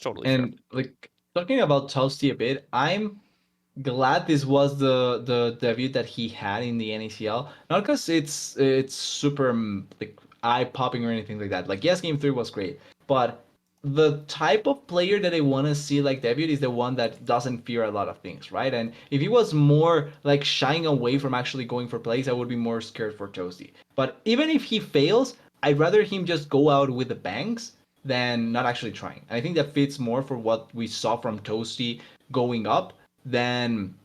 totally and fair. Like talking about Toasty a bit, I'm glad this was the debut that he had in the NACL. Not because it's super like eye popping or anything like that. Like, yes, game 3 was great, but the type of player that I want to see like debut is the one that doesn't fear a lot of things, right? And if he was more like shying away from actually going for plays, I would be more scared for Toasty. But even if he fails, I'd rather him just go out with the bangs than not actually trying. And I think that fits more for what we saw from Toasty going up than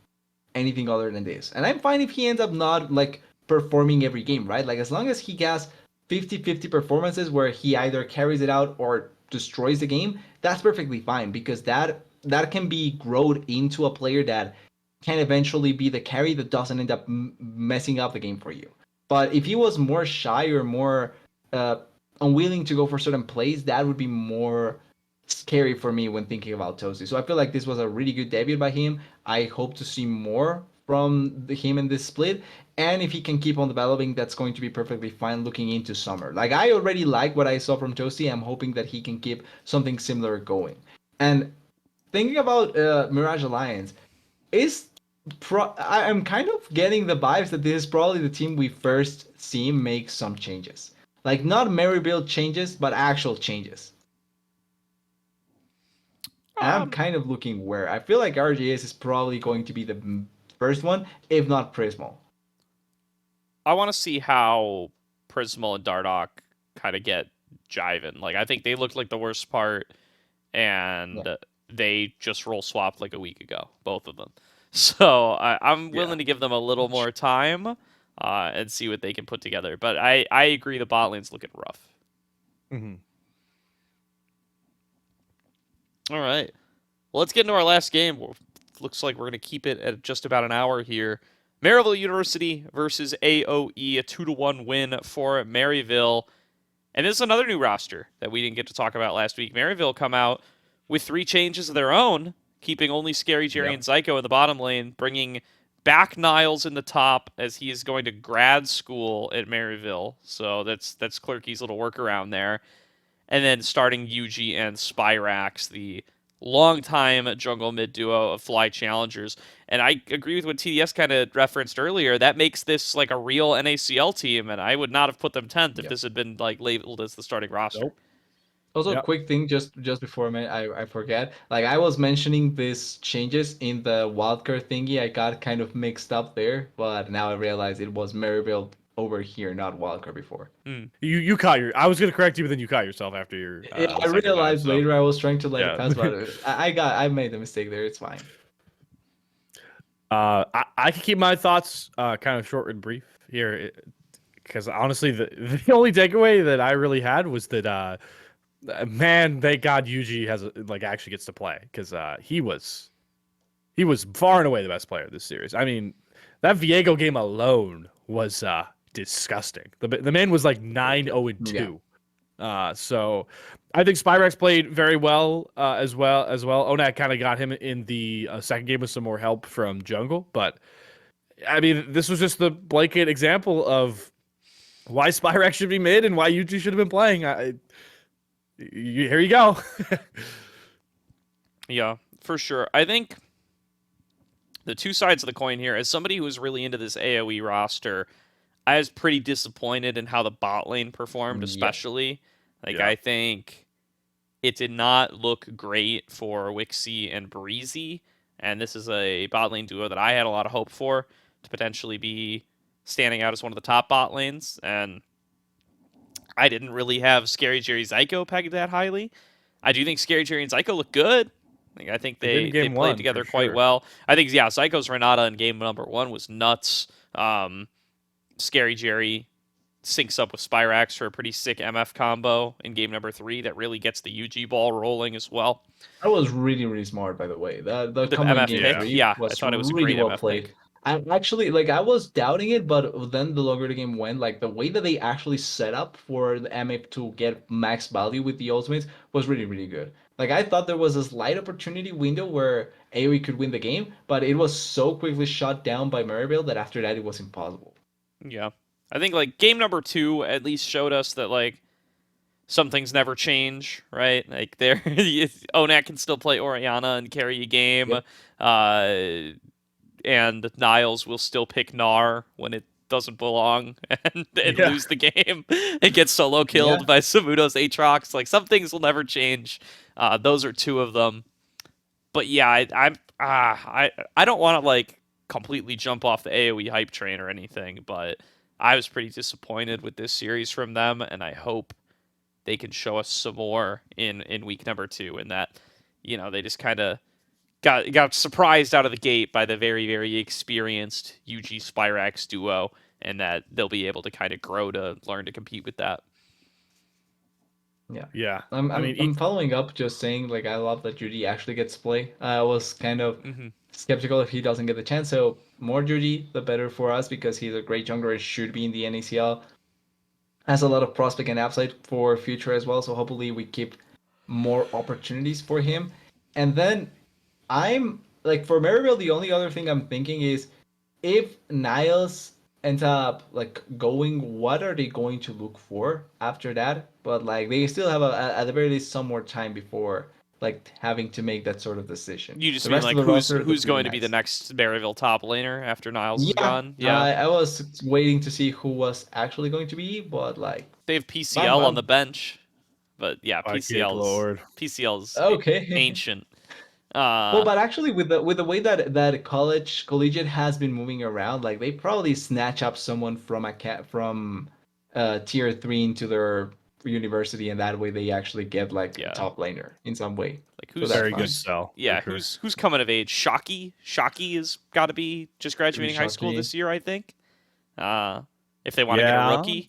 anything other than this. And I'm fine if he ends up not like performing every game, right? Like, as long as he has 50-50 performances where he either carries it out or destroys the game, that's perfectly fine, because that can be grown into a player that can eventually be the carry that doesn't end up messing up the game for you. But if he was more shy or more unwilling to go for certain plays, that would be more scary for me when thinking about Toasty. So I feel like this was a really good debut by him. I hope to see more from him in this split. And if he can keep on developing, that's going to be perfectly fine looking into summer. Like, I already like what I saw from Toasty. I'm hoping that he can keep something similar going. And thinking about Mirage Alliance, I'm kind of getting the vibes that this is probably the team we first see make some changes. Like, not Mary build changes, but actual changes. And I'm kind of looking where. I feel like RGS is probably going to be the first one, if not Prismal. I want to see how Prismal and Dardoch kind of get jiving. Like, I think they looked like the worst part, and they just roll swapped like a week ago, both of them. So I'm willing to give them a little more time and see what they can put together. But I agree, the bot lane's looking rough. Mm-hmm. All right. Well, let's get into our last game. Looks like we're going to keep it at just about an hour here. Maryville University versus AOE, a 2-1 win for Maryville. And this is another new roster that we didn't get to talk about last week. Maryville come out with 3 changes of their own, keeping only Scary Jerry and Zyko in the bottom lane, bringing back Niles in the top as he is going to grad school at Maryville. So that's Clerky's little workaround there. And then starting Yuji and Spyrax, the longtime jungle mid duo of Fly Challengers. And I agree with what TDS kind of referenced earlier. That makes this like a real NACL team, and I would not have put them 10th if this had been like labeled as the starting roster. Nope. Also, a quick thing, just before I forget, like, I was mentioning these changes in the wildcard thingy. I got kind of mixed up there, but now I realize it was Maryville over here, not wildcard before. You caught I was gonna correct you, but then you caught yourself after your. I realized later. I was trying to let it pass, but I made the mistake there. It's fine. I can keep my thoughts kind of short and brief here, because honestly, the only takeaway that I really had was that man, thank God Yuji has actually gets to play, because he was far and away the best player of this series. I mean, that Viego game alone was disgusting. The man was like 9-0-2. So I think Spyrax played very well as well. Onak kind of got him in the second game with some more help from jungle, but I mean, this was just the blanket example of why Spyrax should be mid and why UG should have been playing. Here you go. Yeah, for sure. I think the two sides of the coin here, as somebody who was really into this AoE roster, I was pretty disappointed in how the bot lane performed, Yeah. especially. Like, Yeah. I think it did not look great for Wixie and Breezy, and this is a bot lane duo that I had a lot of hope for to potentially be standing out as one of the top bot lanes, and I didn't really have Scary Jerry Zyko pegged that highly. I do think Scary Jerry and Zyko look good. Like, I think They did in they game played one, together for quite sure. well. I think, yeah, Zyko's Renata in game number 1 was nuts. Scary Jerry syncs up with Spyrax for a pretty sick MF combo in game number 3 that really gets the UG ball rolling as well. That was really, really smart, by the way. The The combo in MF game pick, 3 yeah, I was thought it was a really great well MF played. pick. I actually, like, I was doubting it, but then the longer the game went, like, the way that they actually set up for the MF to get max value with the ultimates was really, really good. Like, I thought there was a slight opportunity window where AoE could win the game, but it was so quickly shut down by Maribel that after that it was impossible. Yeah. I think, like, game number 2 at least showed us that, like, some things never change, right? Like, there, Onak can still play Oriana and carry a game. Yep. And Niles will still pick Gnar when it doesn't belong and Yeah. lose the game and get solo killed Yeah. by Samudo's Aatrox. Like, some things will never change. Those are two of them. But yeah, I don't want to like completely jump off the AoE hype train or anything, but I was pretty disappointed with this series from them, and I hope they can show us some more in week number 2, and that, you know, they just kind of got surprised out of the gate by the very, very experienced UG Spyrax duo, and that they'll be able to kind of grow to learn to compete with that. Yeah. I'm following up just saying, like, I love that Judy actually gets play. I was kind of skeptical if he doesn't get the chance, so more Judy, the better for us, because he's a great jungler and should be in the NACL. Has a lot of prospect and upside for future as well, so hopefully we keep more opportunities for him. And then I'm like, for Maribel, the only other thing I'm thinking is, if Niles ends up like going, what are they going to look for after that? But like, they still have at the very least some more time before like having to make that sort of decision. You just The mean rest of like the who's roster looks going really to be the nice. next Berryville top laner after Niles is Yeah, gone? Yeah, I was waiting to see who was actually going to be, but like, they have PCL on the bench, but yeah, My good lord. PCL's okay. ancient. Well, but actually, with the way that collegiate has been moving around, like, they probably snatch up someone from from tier 3 into their university, and that way they actually get like Yeah. a top laner in some way. Like, So who's that's Very fine. good sell. Yeah, for sure. who's coming of age? Shockey has got to be just graduating high school Shockey. this year, I think. If they want to get Yeah. a rookie,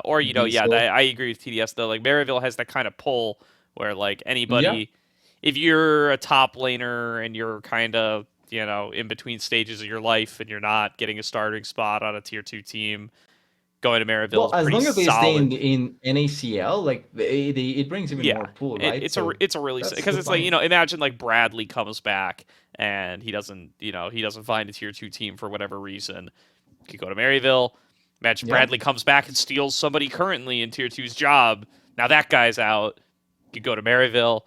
or you know, yeah, Diesel. I agree with TDS though. Like, Maryville has that kind of pull where like anybody, if you're a top laner and you're kind of, you know, in between stages of your life and you're not getting a starting spot on a tier 2 team, going to Maryville Well, is as pretty long as they stay solid. in NACL, like it brings even Yeah, more pool, right? it's So a really, that's because still it's like, fine. you know, imagine like Bradley comes back and he doesn't find a tier 2 team for whatever reason. He could go to Maryville. Imagine Yeah. Bradley comes back and steals somebody currently in tier 2's job. Now that guy's out. Could go to Maryville.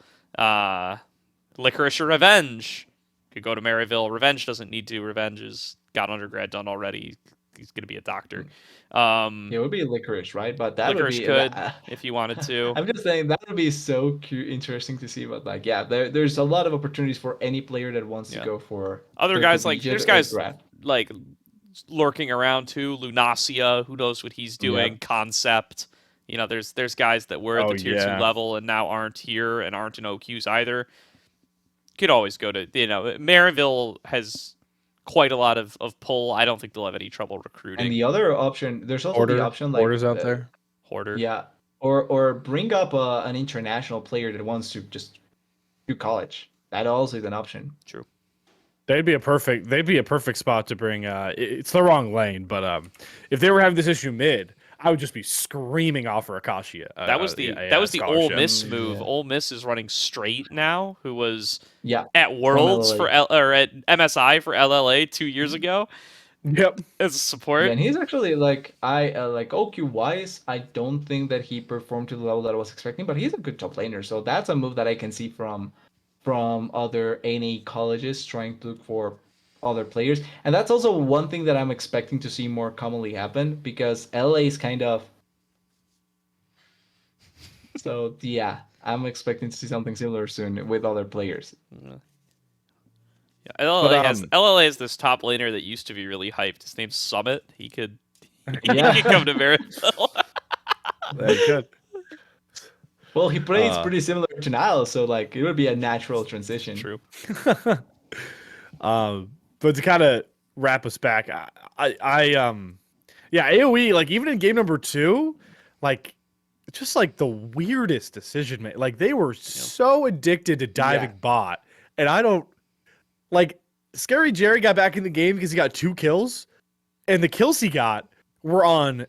Licorice or Revenge could go to Maryville. Revenge doesn't need to. Revenge has got undergrad done already. He's gonna be a doctor. It would be licorice, right? But that would Licorice be could if he wanted to. I'm just saying that would be so cute, interesting to see. But like, yeah, there's a lot of opportunities for any player that wants to Yeah. go for Other the guys, like, collegiate there's guys draft. like lurking around too. Lunacia, who knows what he's doing? Yeah. Concept. You know, there's guys that were at Oh, the tier yeah. 2 level and now aren't here and aren't in OQs either. Could always go to, you know, Maryville has quite a lot of pull. I don't think they'll have any trouble recruiting. And the other option, there's also the option like Orders out there. Hoarder. yeah, or bring up an international player that wants to just do college. That also is an option. True. They'd be a perfect spot to bring. It's the wrong lane, but if they were having this issue mid, I would just be screaming off for Akashia. That was the Ole scholarship. Miss move. Yeah. Ole Miss is running straight now, who was Yeah, at Worlds LLA. or at MSI for LLA 2 years ago. Yep. as a support. Yeah, and he's actually like like OQ wise, I don't think that he performed to the level that I was expecting, but he's a good top laner. So that's a move that I can see from other NA colleges trying to look for other players. And that's also one thing that I'm expecting to see more commonly happen because LA is kind of so yeah, I'm expecting to see something similar soon with other players. Yeah, But LLA has this top laner that used to be really hyped. His name's Summit. He could Yeah. he could come to Marathon. they could. Well, he plays pretty similar to Niall, so like it would be a natural transition. True. But to kind of wrap us back, yeah, AOE, like even in game number 2, like just like the weirdest decision made. Like they were so addicted to diving bot, and I don't like. Scary Jerry got back in the game because he got 2 kills, and the kills he got were on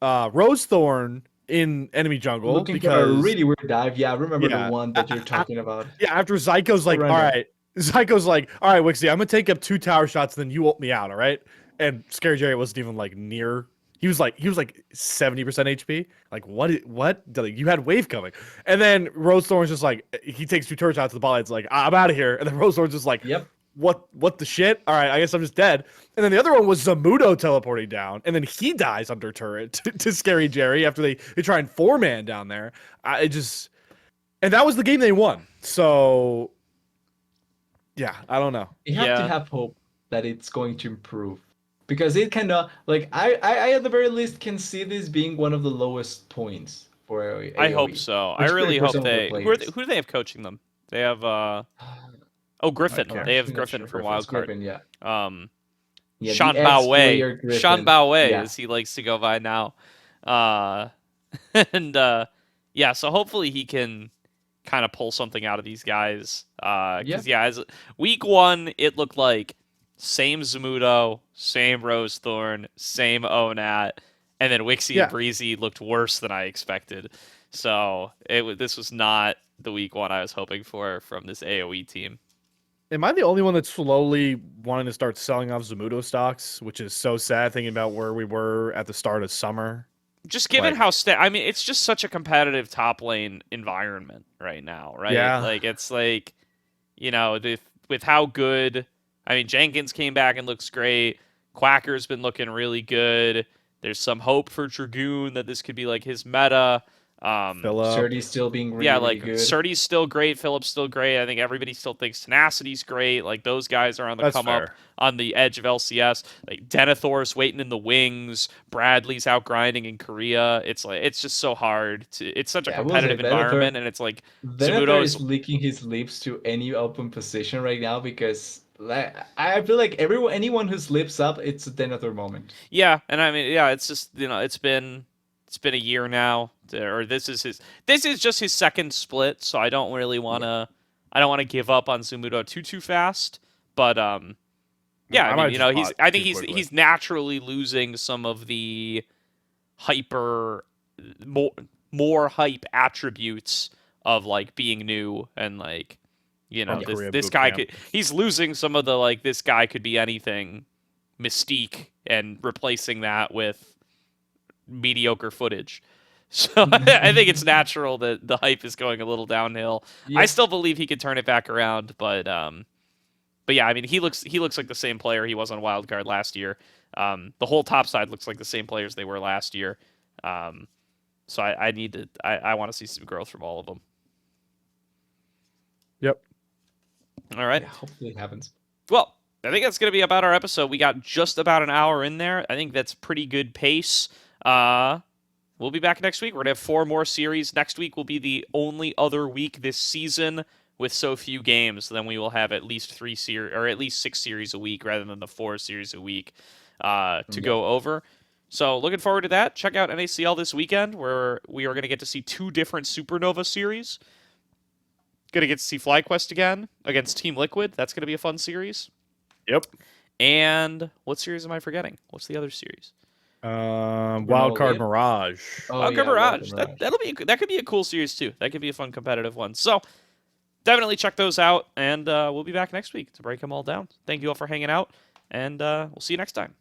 Rose Thorn in enemy jungle. Looking because for a really weird dive. Yeah, I remember the one that you're talking about. Yeah, after Zyko's like, Surrender. all right, Wixie, I'm gonna take up 2 tower shots, then you ult me out, all right? And Scary Jerry wasn't even like near. He was like 70% HP. Like what? Like, you had wave coming, and then Rose Thorn's just like he takes 2 tower shots to the ball. It's like I'm out of here, and then Rose Thorn's just like, Yep. What the shit? All right, I guess I'm just dead. And then the other one was Zamudo teleporting down, and then he dies under turret to Scary Jerry after they try and 4-man down there. And that was the game they won. So, yeah, I don't know. You have to have hope that it's going to improve because it kind of like I at the very least can see this being one of the lowest points for AOE. I hope so. I really hope they. Who do they have coaching them? They have Griffin. They have Griffin from Wildcard. Griffin, yeah. Sean Baowei. Sean Baowei, as he likes to go by now. Yeah, so hopefully he can kind of pull something out of these guys. Because as week 1, it looked like same Zamudo, same Rose Thorn, same Onat, and then Wixie and Breezy looked worse than I expected. So this was not the week 1 I was hoping for from this AOE team. Am I the only one that's slowly wanting to start selling off Zamudo stocks, which is so sad thinking about where we were at the start of summer? Just given how it's just such a competitive top lane environment right now, right? Yeah. Like it's like, with how good. I mean, Jenkins came back and looks great. Quacker's been looking really good. There's some hope for Dragoon that this could be like his meta. Surdy's still being really good. Surdy's still great. Philip's still great. I think everybody still thinks Tenacity's great. Like those guys are on the up on the edge of LCS. Like Denethor's waiting in the wings. Bradley's out grinding in Korea. It's just so hard to. It's such a competitive environment, and it's like Denethor is licking his lips to any open position right now because I feel like anyone who slips up, it's a Denethor moment. Yeah, and I mean, it's just it's been a year now, or this is just his second split, so I don't really want to. I don't want to give up on Zamudo too fast, but I mean, he's naturally losing some of the more hype attributes of like being new and like this guy he's losing some of the this guy could be anything mystique and replacing that with mediocre footage. So I think it's natural that the hype is going a little downhill. I still believe he could turn it back around, but yeah, I mean he looks like the same player he was on Wildcard last year. The whole top side looks like the same players they were last year. So I want to see some growth from all of them. Yep. All right. Yeah, hopefully it happens. Well, I think that's going to be about our episode. We got just about an hour in there. I think that's pretty good pace. We'll be back next week. We're going to have 4 more series. Next week will be the only other week this season with so few games. Then we will have at least 6 series a week rather than the 4 series a week to go over. So looking forward to that. Check out NACL this weekend where we are going to get to see 2 different Supernova series. Going to get to see FlyQuest again against Team Liquid. That's going to be a fun series. Yep. And what series am I forgetting? What's the other series? Wildcard Mirage. Wildcard Mirage. That could be a cool series too. That could be a fun competitive one. So definitely check those out, and we'll be back next week to break them all down. Thank you all for hanging out. and we'll see you next time.